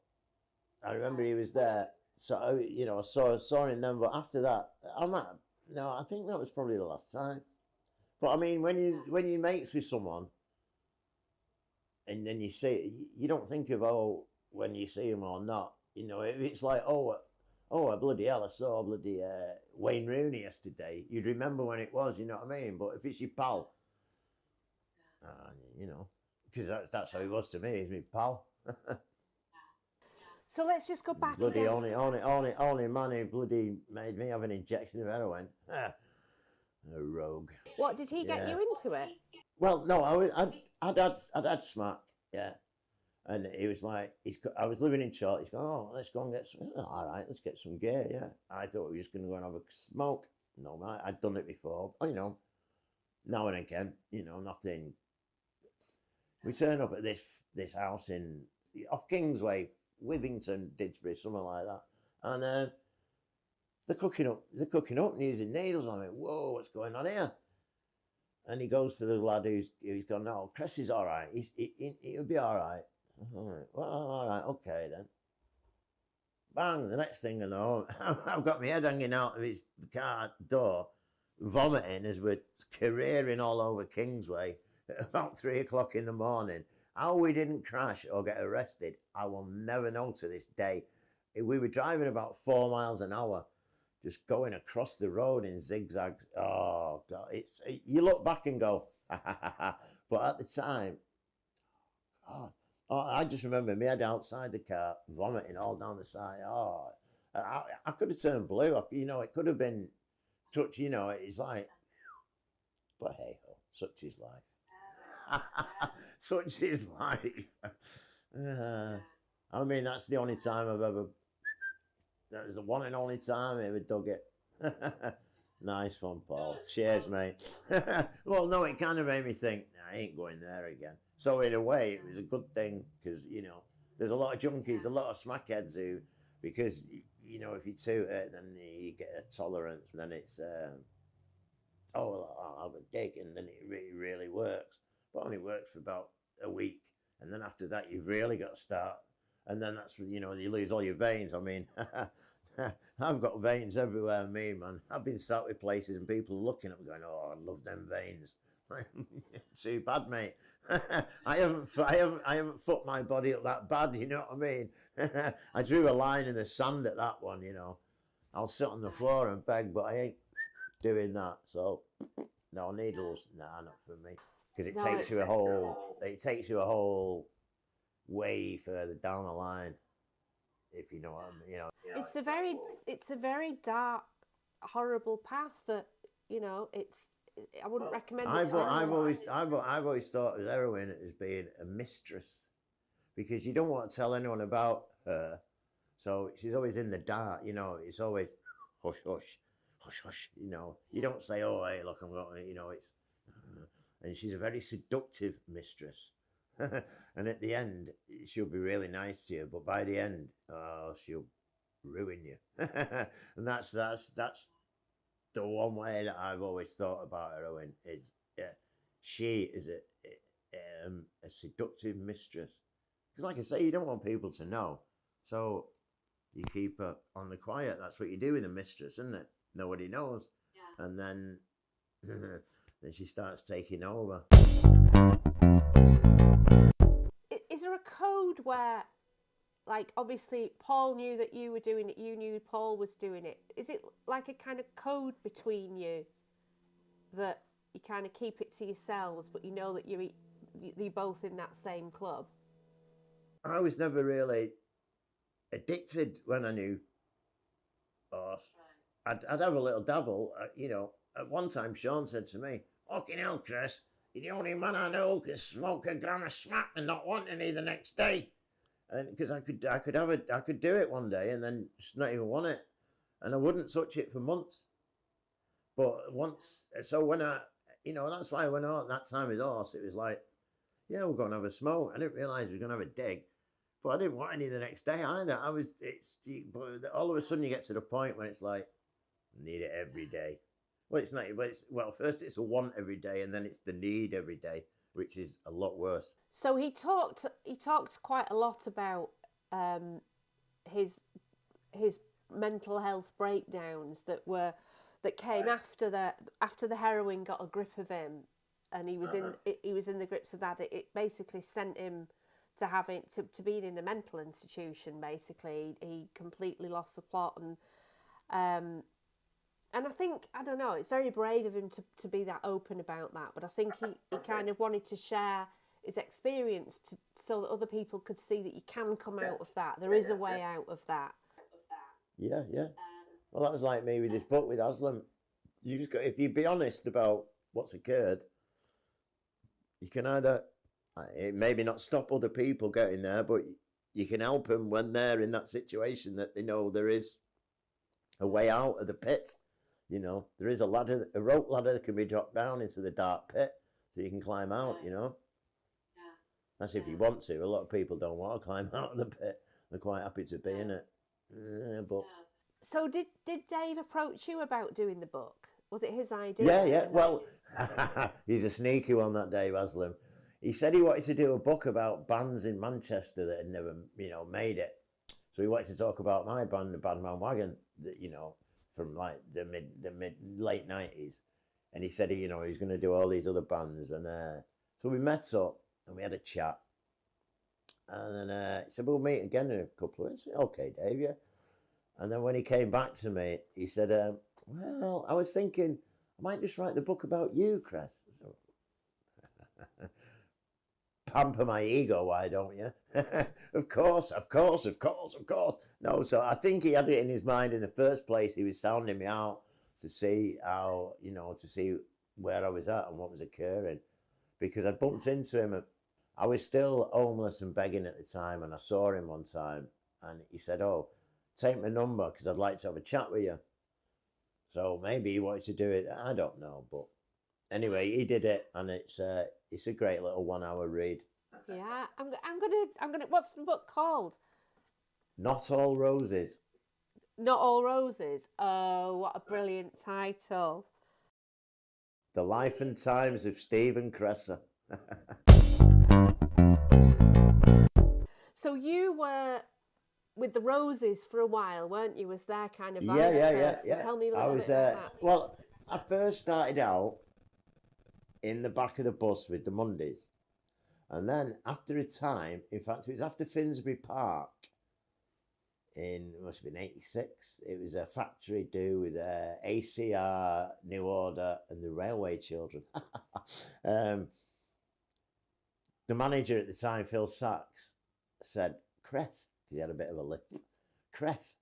Speaker 4: I remember he was there. So I saw him then. But after that, I think that was probably the last time. But I mean, when you mates with someone, and then you see it, you don't think of when you see him or not. It's like bloody hell, I saw bloody Wayne Rooney yesterday. You'd remember when it was, you know what I mean? But if it's your pal, because that's how he was to me. He's my pal.
Speaker 5: So let's just go back.
Speaker 4: Bloody only man who bloody made me have an injection of heroin. A rogue.
Speaker 5: What did he get you into it?
Speaker 4: Well, no, I'd had smack, yeah. And he was like, I was living in Chort. He's going, let's go and get some. All right, let's get some gear, yeah. I thought we were just going to go and have a smoke. No, man, I'd done it before. Now and again, nothing. We turn up at this house off Kingsway, Withington, Didsbury, something like that. And they're cooking up and using needles. I mean, whoa, what's going on here? And he goes to the lad who's gone, no, Cress is all right. He'll be all right. All right, well, all right, okay then. Bang, the next thing I know, I've got my head hanging out of his car door, vomiting as we're careering all over Kingsway at about 3 o'clock in the morning. How we didn't crash or get arrested, I will never know to this day. We were driving about 4 miles an hour, just going across the road in zigzags. Oh, God, you look back and go, ha, ha, ha, ha. But at the time, God, I just remember me head outside the car, vomiting all down the side. Oh, I could have turned blue. It could have been touch. It's like, but hey ho, such is life. Such is life. I mean, that's the only time that was the one and only time I ever dug it. Nice one, Paul. Cheers, mate. Well, no, it kind of made me think, I ain't going there again. So in a way, it was a good thing because, there's a lot of junkies, a lot of smackheads who, because, if you toot it, then you get a tolerance, and then oh, well, I'll have a dig, and then it really works. But only works for about a week, and then after that, you've really got to start. And then that's when, you know, you lose all your veins. I mean, I've got veins everywhere, me, man. I've been sat with places and people are looking at me going, oh, I love them veins. Too bad, mate. I haven't fucked my body up that bad, you know what I mean? I drew a line in the sand at that one, you know. I'll sit on the floor and beg, but I ain't doing that. So, no, needles, nah, not for me. Because it takes you a whole way further down the line, if you know what I mean. You know,
Speaker 5: It's a very dark, horrible path that, you know, I wouldn't recommend it.
Speaker 4: I've always thought of heroin as being a mistress, because you don't want to tell anyone about her, so she's always in the dark. You know, it's always hush hush, hush hush. You know, you don't say, oh hey, look, I'm going. You know, it's and she's a very seductive mistress. And at the end, she'll be really nice to you, but by the end, oh, she'll ruin you. And that's the one way that I've always thought about heroin is she is a seductive mistress. Because like I say, you don't want people to know, so you keep her on the quiet. That's what you do with a mistress, isn't it? Nobody knows. Yeah. And then then she starts taking over.
Speaker 5: Is there a code where, like, obviously Paul knew that you were doing it, you knew Paul was doing it. Is it like a kind of code between you that you kind of keep it to yourselves, but you know that you're both in that same club?
Speaker 4: I was never really addicted when I knew horse. I'd have a little dabble, you know. At one time, Shaun said to me, "Fucking hell, Chris, you're the only man I know who can smoke a gram of smack and not want any the next day." And because I could do it one day and then just not even want it, and I wouldn't touch it for months. But once, so when you know, that's why I went out that time with horse. It was like, yeah, we're going to have a smoke. I didn't realise we were going to have a dig, but I didn't want any the next day either. But all of a sudden you get to the point when it's like, I need it every day. Well, it's not. Well, first it's a want every day, and then it's the need every day, which is a lot worse.
Speaker 5: So he talked quite a lot about his mental health breakdowns that came after the heroin got a grip of him, and he was in the grips of that. It basically sent him to being in a mental institution. Basically, he completely lost the plot, and I think, I don't know, it's very brave of him to be that open about that, but I think he kind of wanted to share his experience so that other people could see that you can come out of that. There is a way out of that.
Speaker 4: Yeah. Well, that was like me with this book with Aslam. You just got, if you be honest about what's occurred, you can either, maybe not stop other people getting there, but you can help them when they're in that situation, that they know there is a way out of the pit. You know, there is a rope ladder that can be dropped down into the dark pit so you can climb out, you know. Yeah. That's if you want to. A lot of people don't want to climb out of the pit. They're quite happy to be in it. But
Speaker 5: so did Dave approach you about doing the book? Was it his idea?
Speaker 4: Yeah. Well, he's a sneaky one, that Dave Aslam. He said he wanted to do a book about bands in Manchester that had never, you know, made it. So he wanted to talk about my band, the Badman Wagon, that, you know, from like the late 90s, and he said he was going to do all these other bands, and so we met up and we had a chat, and then he said we'll meet again in a couple of weeks. Okay, Dave, yeah. And then when he came back to me, he said, well, I was thinking I might just write the book about you, Cress. So, pamper my ego, why don't you? Of course. No, so I think he had it in his mind in the first place. He was sounding me out to see how, to see where I was at and what was occurring. Because I bumped into him. I was still homeless and begging at the time, and I saw him one time, and he said, oh, take my number because I'd like to have a chat with you. So maybe he wanted to do it. I don't know, but anyway, he did it, and it's a great little 1 hour read.
Speaker 5: Yeah, I'm gonna. What's the book called?
Speaker 4: Not All Roses.
Speaker 5: Not All Roses. Oh, what a brilliant title!
Speaker 4: The Life and Times of Stephen Cresser.
Speaker 5: So you were with the Roses for a while, weren't you? Was their kind of
Speaker 4: Yeah.
Speaker 5: person? Tell me a little bit about that.
Speaker 4: Well, I first started out in the back of the bus with the Mondays. And then after a time, in fact, it was after Finsbury Park in, it must have been 86. It was a factory do with ACR, New Order, and the Railway Children. The manager at the time, Phil Sachs, said, Creth, because he had a bit of a lip, Creth,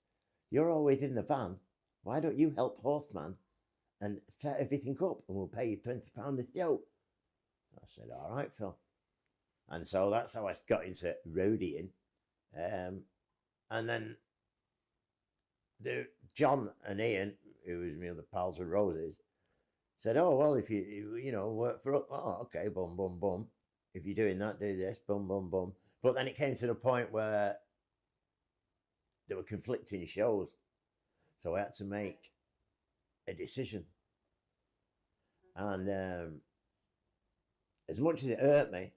Speaker 4: you're always in the van. Why don't you help Horseman and set everything up and we'll pay you £20 a show? I said, all right, Phil. And so that's how I got into roadieing. And then John and Ian, who was my other pals with Roses, said, oh, well, if you work for us, oh, okay, boom, boom, boom. If you're doing that, do this, boom, boom, boom. But then it came to the point where there were conflicting shows. So I had to make a decision. And as much as it hurt me,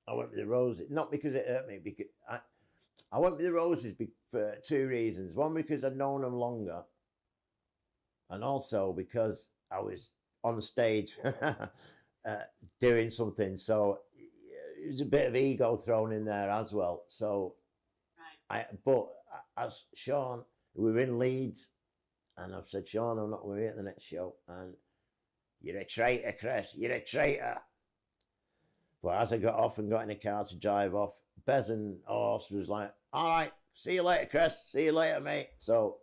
Speaker 4: I went with the Roses. Not because it hurt me, because I went with the Roses for two reasons. One, because I'd known them longer. And also because I was on stage doing something. So it was a bit of ego thrown in there as well. So, but as Shaun, we were in Leeds, and I've said, Shaun, I'm not going to be at the next show. And you're a traitor, Cress, you're a traitor. But as I got off and got in the car to drive off, Bez and Horse was like, all right, see you later, Cress, see you later, mate. So,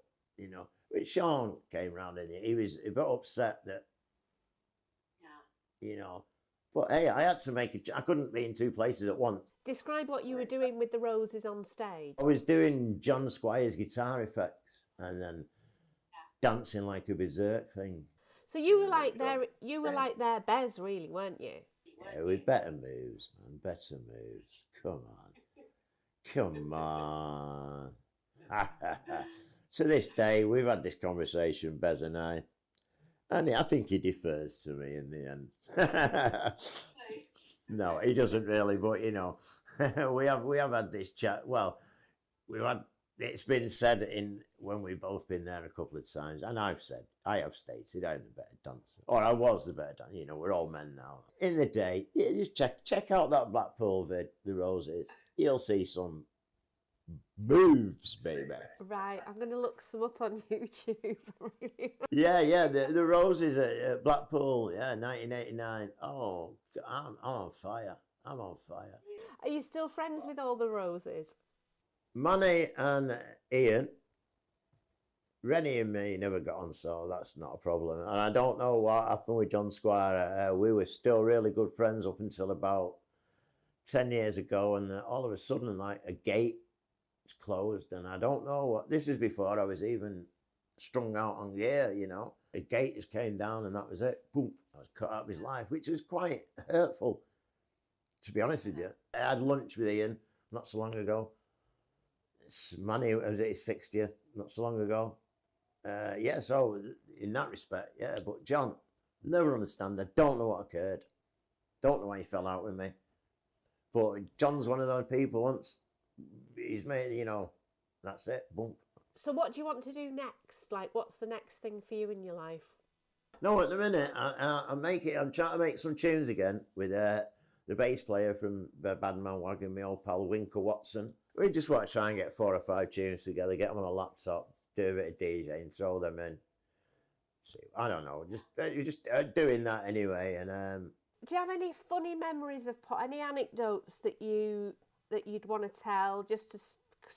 Speaker 4: when Shaun came round in it, he was a bit upset that, but hey, I had to I couldn't be in two places at once.
Speaker 5: Describe what you were doing with the Roses on stage.
Speaker 4: I was doing John Squire's guitar effects and then dancing like a berserk thing.
Speaker 5: So you were like their Bez, really, weren't you?
Speaker 4: Yeah, with better moves, man, better moves. Come on. To this day, we've had this conversation, Bez and I. And I think he defers to me in the end. No, he doesn't really, but we have had this chat. Well, it's been said when we've both been there a couple of times, and I have stated I'm the better dancer, or I was the better dancer. We're all men now. In the day, just check out that Blackpool vid, the Roses. You'll see some moves, baby.
Speaker 5: Right, I'm going to look some up on YouTube. Really.
Speaker 4: Yeah, the Roses at Blackpool, 1989. Oh, I'm on fire.
Speaker 5: Are you still friends with all the Roses?
Speaker 4: Manny and Ian, Rennie and me never got on, so that's not a problem. And I don't know what happened with John Squire. We were still really good friends up until about 10 years ago, and all of a sudden, like, a gate closed, and I don't know what. This is before I was even strung out on gear, A gate just came down, and that was it. Boom! I was cut out of his life, which was quite hurtful, to be honest with you. I had lunch with Ian not so long ago. Manny was at his 60th not so long ago. So in that respect, But John, never understand. I don't know what occurred. Don't know why he fell out with me. But John's one of those people. Once he's made, that's it. Boom.
Speaker 5: So what do you want to do next? Like, what's the next thing for you in your life?
Speaker 4: No, at the minute, I'm trying to make some tunes again with the bass player from Badman Wagon, my old pal Winker Watson. We just want to try and get 4 or 5 tunes together, get them on a laptop, do a bit of DJing, throw them in. See, I don't know, just doing that anyway. And
Speaker 5: do you have any funny memories of any anecdotes that you'd want to tell, just to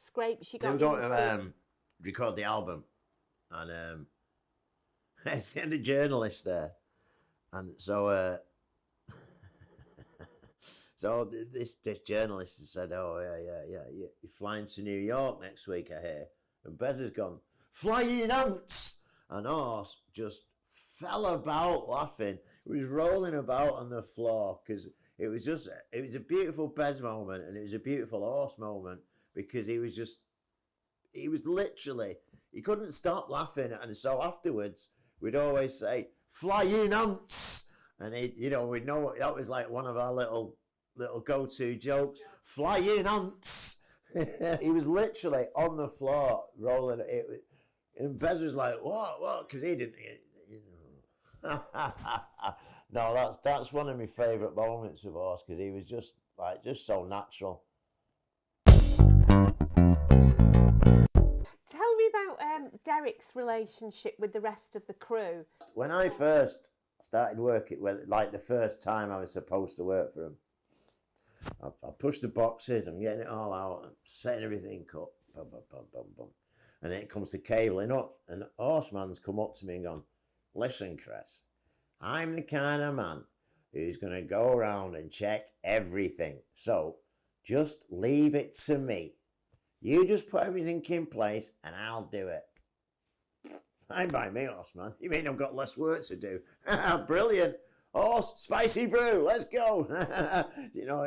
Speaker 5: scrape? She got.
Speaker 4: We're going to record the album, and it's the journalist there, and so. So this journalist said, "Oh yeah, you're flying to New York next week, I hear." And Bez has gone, "Flying ants!" And Horse just fell about laughing. He was rolling about on the floor because it was a beautiful Bez moment, and it was a beautiful Horse moment, because he couldn't stop laughing. And so afterwards, we'd always say, flying ants. And he, you know, we know that was like one of our little go-to jokes. Flying ants. He was literally on the floor rolling it. And Bez was like, what? Because he didn't, you know. No, that's one of my favourite moments of ours, because he was just so natural.
Speaker 5: Tell me about Derek's relationship with the rest of the crew.
Speaker 4: When I first started working, like the first time I was supposed to work for him, I pushed the boxes, I'm getting it all out, I'm setting everything up, bum, bum, bum, bum, bum. And then it comes to cabling up, and the horseman's come up to me and gone, listen, Cress, I'm the kind of man who's going to go around and check everything. So just leave it to me. You just put everything in place and I'll do it. Fine by me, horseman. You mean I've got less work to do? Brilliant. Horse, spicy brew, let's go. You know,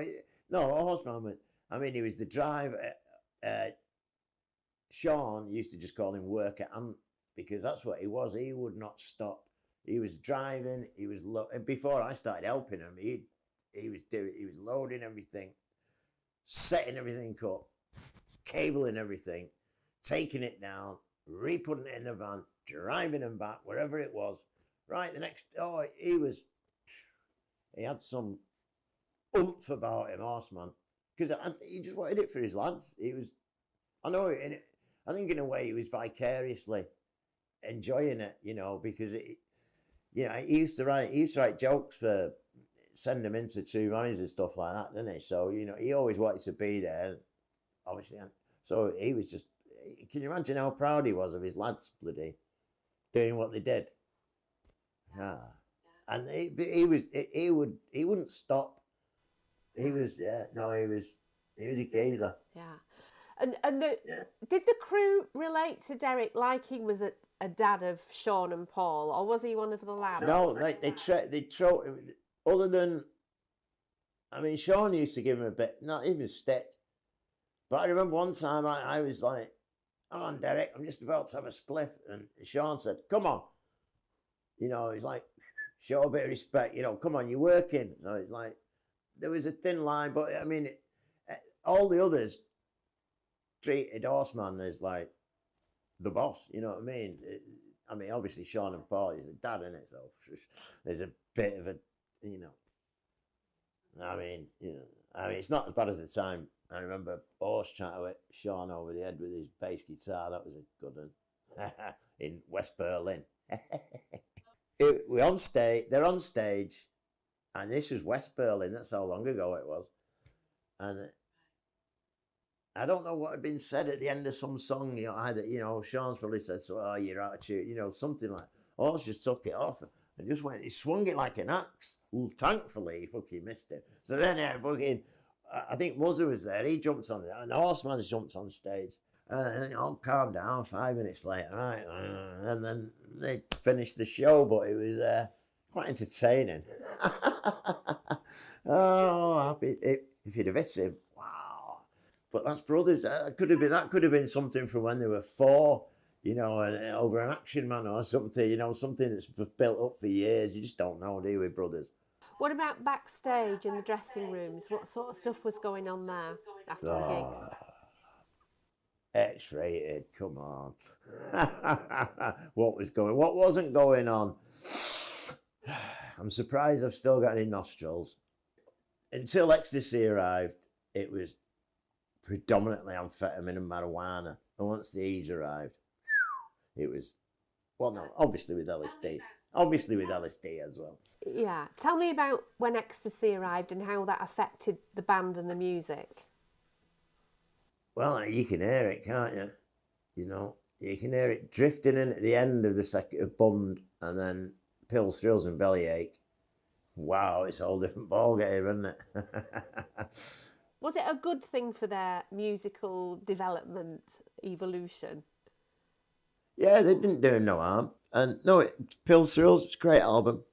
Speaker 4: no, horseman. I mean, he was the driver. Shaun used to just call him worker ant, because that's what he was. He would not stop. He was driving. He was before I started helping him. He was loading everything, setting everything up, cabling everything, taking it down, re-putting it in the van, driving him back wherever it was. Right, he had some oomph about him, horseman, because he just wanted it for his lads. I think in a way he was vicariously enjoying it, you know, because he used to write jokes for, send them into two manners and stuff like that, didn't he? So, you know, he always wanted to be there, obviously. So he was just, can you imagine how proud he was of his lads, bloody, doing what they did? Yeah. And he wouldn't stop. He was a geezer.
Speaker 5: Yeah. And did the crew relate to Derek like he was a dad of Shaun and Paul, or was he one of the lads?
Speaker 4: No, other than, I mean, Shaun used to give him a bit, not even stick. But I remember one time I was like, come on, Derek, I'm just about to have a spliff. And Shaun said, come on. You know, he's like, show a bit of respect, you know, come on, you're working. So it's like, there was a thin line, but I mean, all the others treated horseman as like the boss, you know what I mean? Obviously Shaun and Paul is the dad, in it, so there's a bit of a, you know, I mean, it's not as bad as the time I remember Horse trying to hit Shaun over the head with his bass guitar. That was a good one. In West Berlin. They're on stage, and this was West Berlin. That's how long ago it was. And I don't know what had been said at the end of some song. You know, either, you know, Shaun's probably said, "So, oh, you're out of tune," you know, something like. Horse just took it off and just went. He swung it like an axe. Well, thankfully, he fucking missed it. So then, I think Muzzer was there. He jumped on it, and the horseman jumped on stage. And it all calmed down 5 minutes later, right? And then they finished the show, but it was quite entertaining. Oh, happy. If you'd have hit him, wow. But that's brothers. That could have been something from when they were 4, you know, over an Action Man or something, you know, something that's built up for years. You just don't know, do you, with brothers?
Speaker 5: What about backstage in the dressing rooms? What sort of stuff was going on there after the gigs?
Speaker 4: X-rated, come on. What wasn't going on? I'm surprised I've still got any nostrils. Until ecstasy arrived, it was predominantly amphetamine and marijuana. And once the E's arrived, it was, well, no, obviously with LSD. Obviously with LSD as well.
Speaker 5: Yeah. Tell me about when ecstasy arrived and how that affected the band and the music.
Speaker 4: Well, you can hear it, can't you? You know, you can hear it drifting in at the end of the second of Bummed, and then Pills, Thrills and Bellyache. Wow, it's a whole different ballgame, isn't it?
Speaker 5: Was it a good thing for their musical development, evolution?
Speaker 4: Yeah, they didn't do no harm. And no, Pills, Thrills, it's a great album.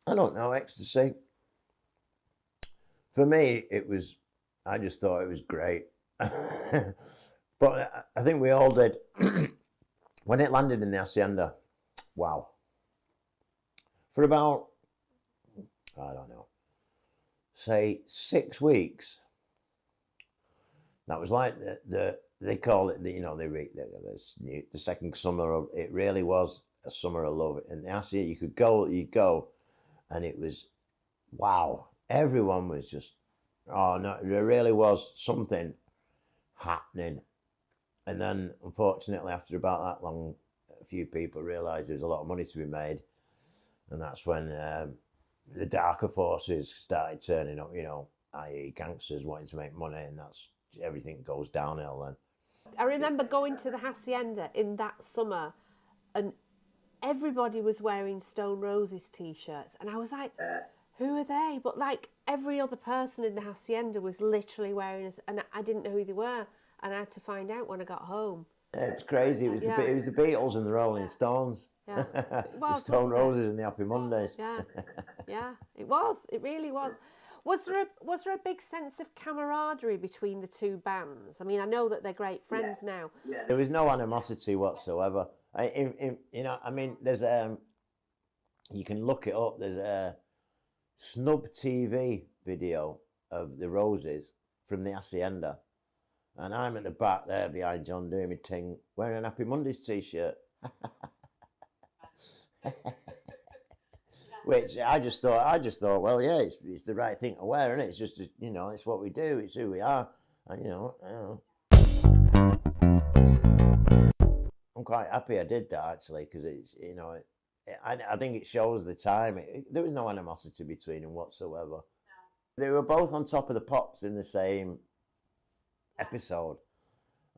Speaker 4: I don't know, Ecstasy. For me, I just thought it was great. But I think we all did. When it landed in the Hacienda, wow. for about, I don't know, say 6 weeks. That was like they call it, the second summer of, it really was a summer of love. And last year you go, and it was, wow, everyone was just, oh no, there really was something happening. And then, unfortunately, after about that long, a few people realised there was a lot of money to be made. And that's when the darker forces started turning up, i.e. gangsters wanting to make money, and that's, everything goes downhill then.
Speaker 5: I remember going to the Hacienda in that summer, and everybody was wearing Stone Roses t-shirts, and I was like, who are they? But like every other person in the Hacienda was literally wearing us, and I didn't know who they were, and I had to find out when I got home.
Speaker 4: It's crazy. It was the Beatles and the Rolling Stones.
Speaker 5: Yeah, it was,
Speaker 4: the Stone
Speaker 5: wasn't it?
Speaker 4: Roses and the Happy Mondays.
Speaker 5: Yeah, yeah, it was. It really was. Was there a big sense of camaraderie between the two bands? I mean, I know that they're great friends now.
Speaker 3: Yeah.
Speaker 4: There was no animosity whatsoever. There's you can look it up. There's a Snub TV video of the Roses from the Hacienda, and I'm at the back there behind John doing my thing, wearing a Happy Mondays t-shirt. Which I just thought, well, yeah, it's the right thing to wear, isn't it? It's just, it's what we do, it's who we are, and I'm quite happy I did that actually, because it's, I think it shows the time. There was no animosity between them whatsoever. No. They were both on Top of the Pops in the same episode,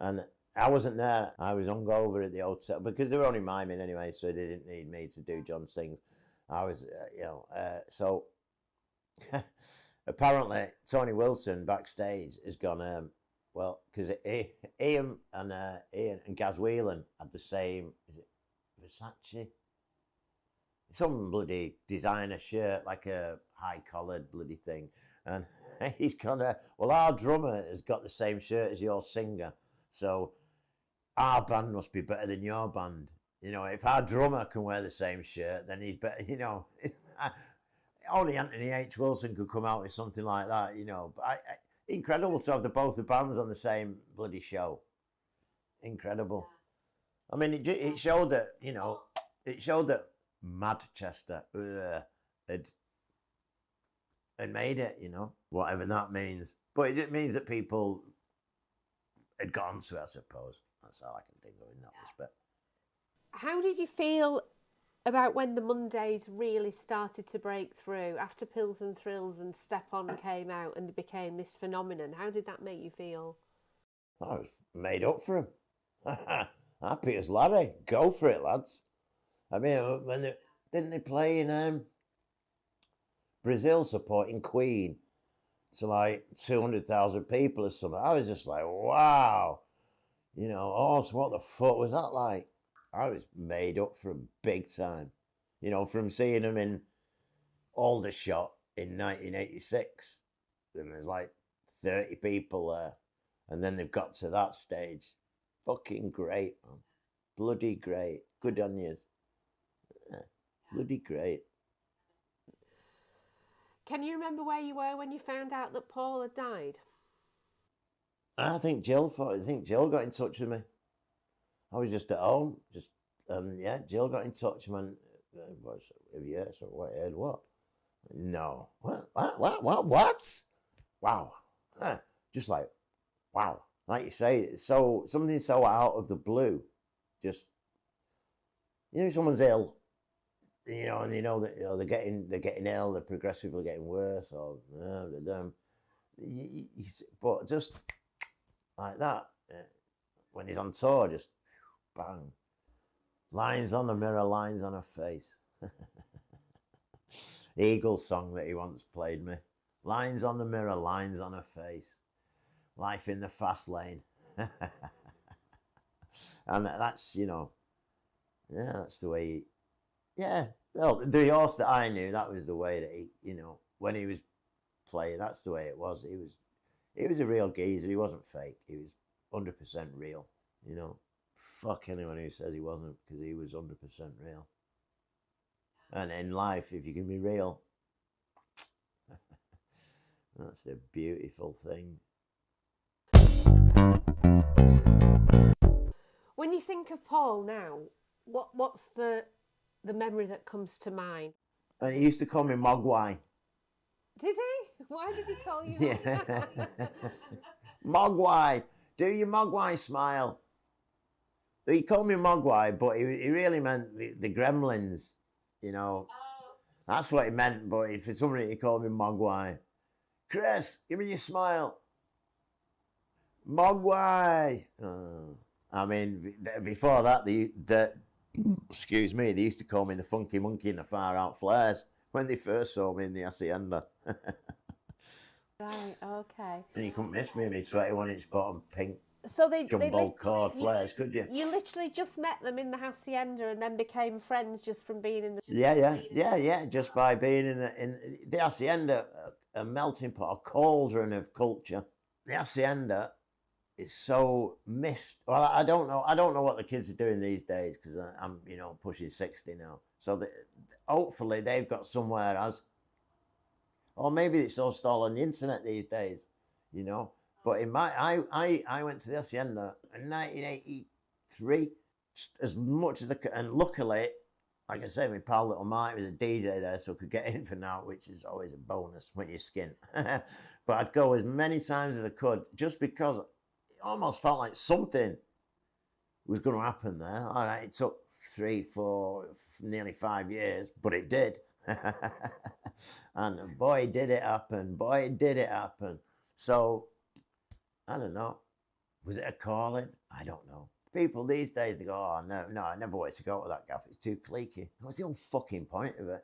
Speaker 4: and I wasn't there. I was hungover at the hotel because they were only miming anyway, so they didn't need me to do John's things. I was, so apparently Tony Wilson backstage has gone, because Ian and Gaz Whelan had the same, is it Versace? Some bloody designer shirt, like a high-collared bloody thing. And he's gone, well, our drummer has got the same shirt as your singer, so our band must be better than your band. If our drummer can wear the same shirt, then he's better, Only Anthony H. Wilson could come out with something like that, But incredible to have both the bands on the same bloody show. Incredible. I mean, it showed that, Madchester had made it, whatever that means. But it means that people had gone to it, I suppose. That's all I can think of in that respect.
Speaker 5: How did you feel about when the Mondays really started to break through after Pills and Thrills and Step On came out and they became this phenomenon? How did that make you feel?
Speaker 4: I was made up for him. Happy as Larry. Go for it, lads. I mean, didn't they play in Brazil supporting Queen to like 200,000 people or something? I was just like, wow. So what the fuck was that like? I was made up for him big time. From seeing him in Aldershot in 1986. And there's like 30 people there. And then they've got to that stage. Fucking great, man. Bloody great. Good on yous. Yeah, bloody great.
Speaker 5: Can you remember where you were when you found out that Paul had died?
Speaker 4: I think Jill got in touch with me. I was just at home, Jill got in touch and went, have you heard what? No. What? Wow. Just like, wow. Like you say, it's something so out of the blue. Just, someone's ill, and that, they're getting ill, they're progressively getting worse, or but just like that, when he's on tour, just bang. Lines on the mirror, lines on her face. Eagles song that he once played me. Lines on the mirror, lines on her face. Life in the fast lane. And that's, that's the way well, the horse that I knew, that was the way that he, when he was playing, that's the way it was. He was a real geezer. He wasn't fake. He was 100% real, Fuck anyone who says he wasn't, because he was 100% real. And in life, if you can be real, that's the beautiful thing.
Speaker 5: When you think of Paul now, what's the memory that comes to mind?
Speaker 4: And he used to call me Mogwai.
Speaker 5: Did he? Why did he call you
Speaker 4: Yeah.
Speaker 5: that?
Speaker 4: Mogwai, do your Mogwai smile. He called me Mogwai, but he really meant the gremlins, you know. That's what he meant, but if it's somebody, he called me Mogwai. Chris, give me your smile. Mogwai. I mean, before that, excuse me, they used to call me the funky monkey in the far out flares when they first saw me in the Hacienda.
Speaker 5: Right, okay.
Speaker 4: And you couldn't miss me in his 21-inch bottom pink
Speaker 5: So they
Speaker 4: jumbo cord flares, could you?
Speaker 5: You literally just met them in the Hacienda and then became friends just from being in the...
Speaker 4: Yeah. Just by being in the Hacienda, a melting pot, a cauldron of culture. The Hacienda is so missed. Well, I don't know what the kids are doing these days because I'm pushing 60 now. So hopefully they've got somewhere or maybe it's all on the internet these days, you know. But I went to the Hacienda in 1983, as much as I could, and luckily, like I said, my pal Little Mike was a DJ there, so I could get in for now, which is always a bonus when you're skint. But I'd go as many times as I could, just because it almost felt like something was going to happen there. All right, it took 3, 4, nearly 5 years, but it did. And boy, did it happen. So, I don't know. Was it a calling? I don't know. People these days, they go, oh, no, I never wanted to go to that gaff. It's too cliquey. What's the whole fucking point of it?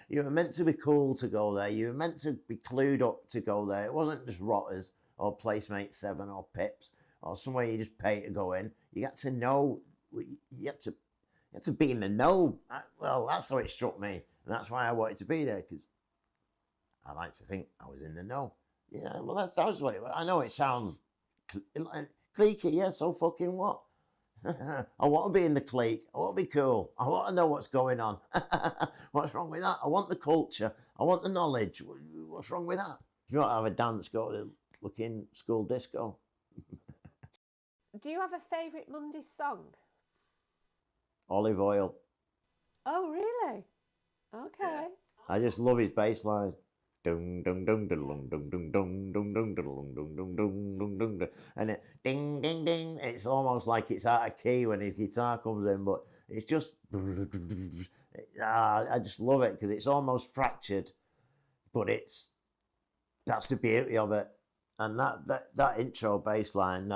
Speaker 4: You were meant to be cool to go there. You were meant to be clued up to go there. It wasn't just rotters or Placemate 7 or Pips or somewhere you just pay to go in. You got to know, you had to be in the know. Well, that's how it struck me. And that's why I wanted to be there, because I like to think I was in the know. Yeah, well, that was what it was. I know it sounds cliquey, yeah, so fucking what? I want to be in the clique. I want to be cool. I want to know what's going on. What's wrong with that? I want the culture. I want the knowledge. What's wrong with that? If you want to have a dance, go to looking school disco.
Speaker 5: Do you have a favourite Mondays song?
Speaker 4: Olive Oil.
Speaker 5: Oh, really? Okay.
Speaker 4: I just love his bass line. Dung dung dung dung dung dung dung dung dung dung dung dung dung dung dung, and it ding ding ding. It's almost like it's out of key when his guitar comes in, but it's just I just love it because it's almost fractured, but that's the beauty of it. And that intro bass line,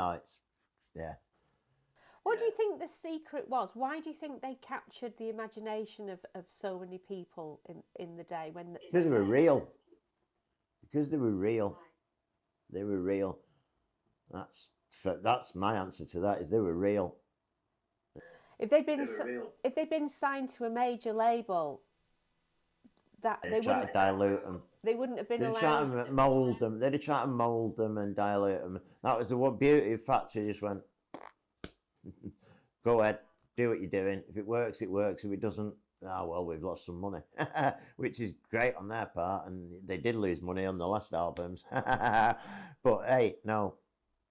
Speaker 4: yeah.
Speaker 5: What do you think the secret was? Why do you think they captured the imagination of so many people in the day when?
Speaker 4: Because they were real. Because they were real. They were real. That's my answer to that. Is they were real.
Speaker 5: If they'd been signed to a major label,
Speaker 4: They'd try to dilute them.
Speaker 5: They wouldn't have been allowed.
Speaker 4: They'd try to mould them. They'd try to mould them and dilute them. That was the one beauty of Thatcher. Just went, go ahead, do what you're doing. If it works, it works. If it doesn't, well, we've lost some money, which is great on their part, and they did lose money on the last albums. But hey, no,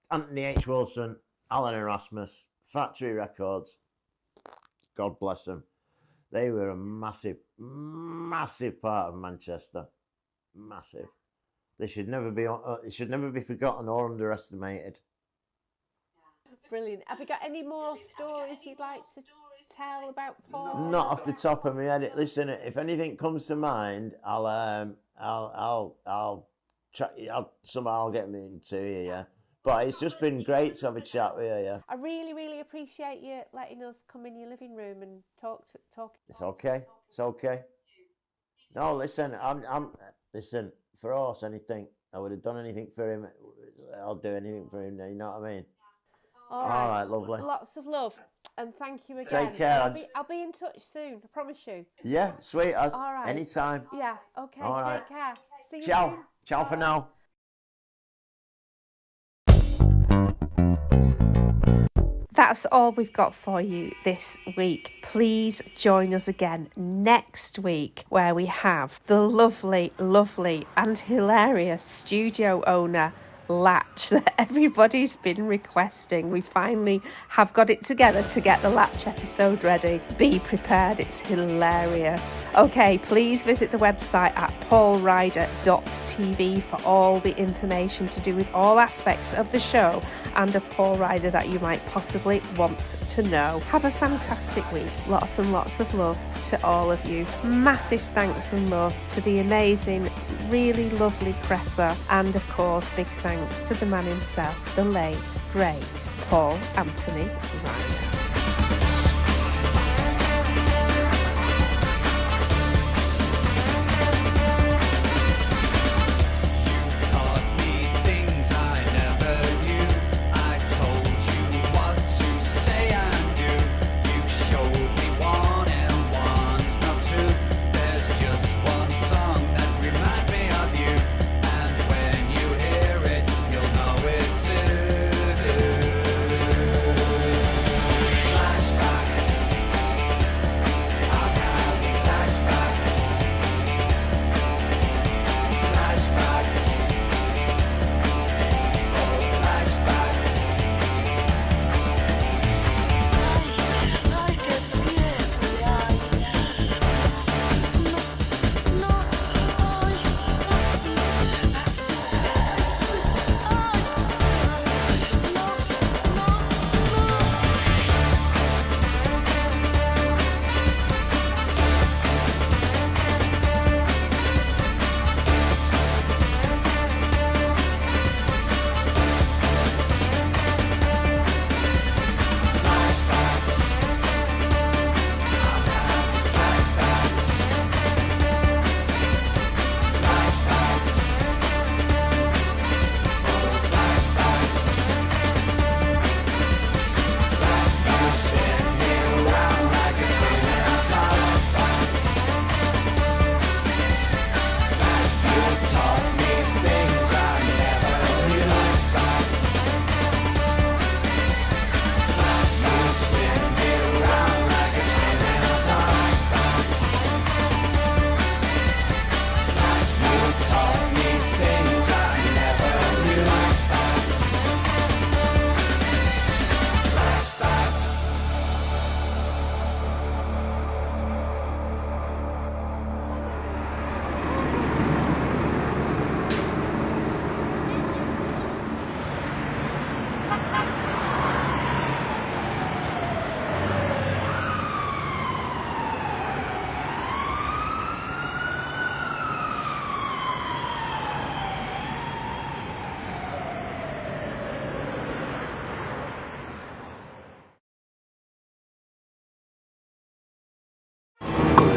Speaker 4: Anthony H. Wilson, Alan Erasmus, Factory Records, God bless them. They were a massive, massive part of Manchester. Massive. They should never be forgotten or underestimated.
Speaker 5: Brilliant. Have you got any more stories you'd like to tell about Paul?
Speaker 4: Not off the top of my head. Listen, if anything comes to mind, I'll try. I'll get me into you. Yeah. But it's just been great to have a chat with you. Yeah.
Speaker 5: I really, really appreciate you letting us come in your living room and talk.
Speaker 4: It's okay. It's okay. No, listen. Listen. For us, anything. I would have done anything for him. I'll do anything for him. You know what I mean?
Speaker 5: All
Speaker 4: right, lovely.
Speaker 5: Lots of love, and thank you again.
Speaker 4: Take care.
Speaker 5: I'll be in touch soon. I promise you.
Speaker 4: Yeah, sweet as.
Speaker 5: All right.
Speaker 4: Anytime.
Speaker 5: Yeah. Okay.
Speaker 4: All right.
Speaker 5: Take care. See you
Speaker 4: Ciao.
Speaker 5: soon.
Speaker 4: Ciao for now.
Speaker 5: that's all we've got for you this week. Please join us again next week, where we have the lovely, lovely and hilarious studio owner Latch that everybody's been requesting. We finally have got it together to get the Latch episode ready. Be prepared, it's hilarious. Okay, please visit the website at paulryder.tv for all the information to do with all aspects of the show and of Paul Ryder that you might possibly want to know. Have a fantastic week. Lots and lots of love to all of you. Massive thanks and love to the amazing, really lovely Cresser, and of course big thanks to the man himself, the late, great Paul Anthony Ryder.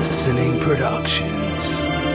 Speaker 6: Listening Productions.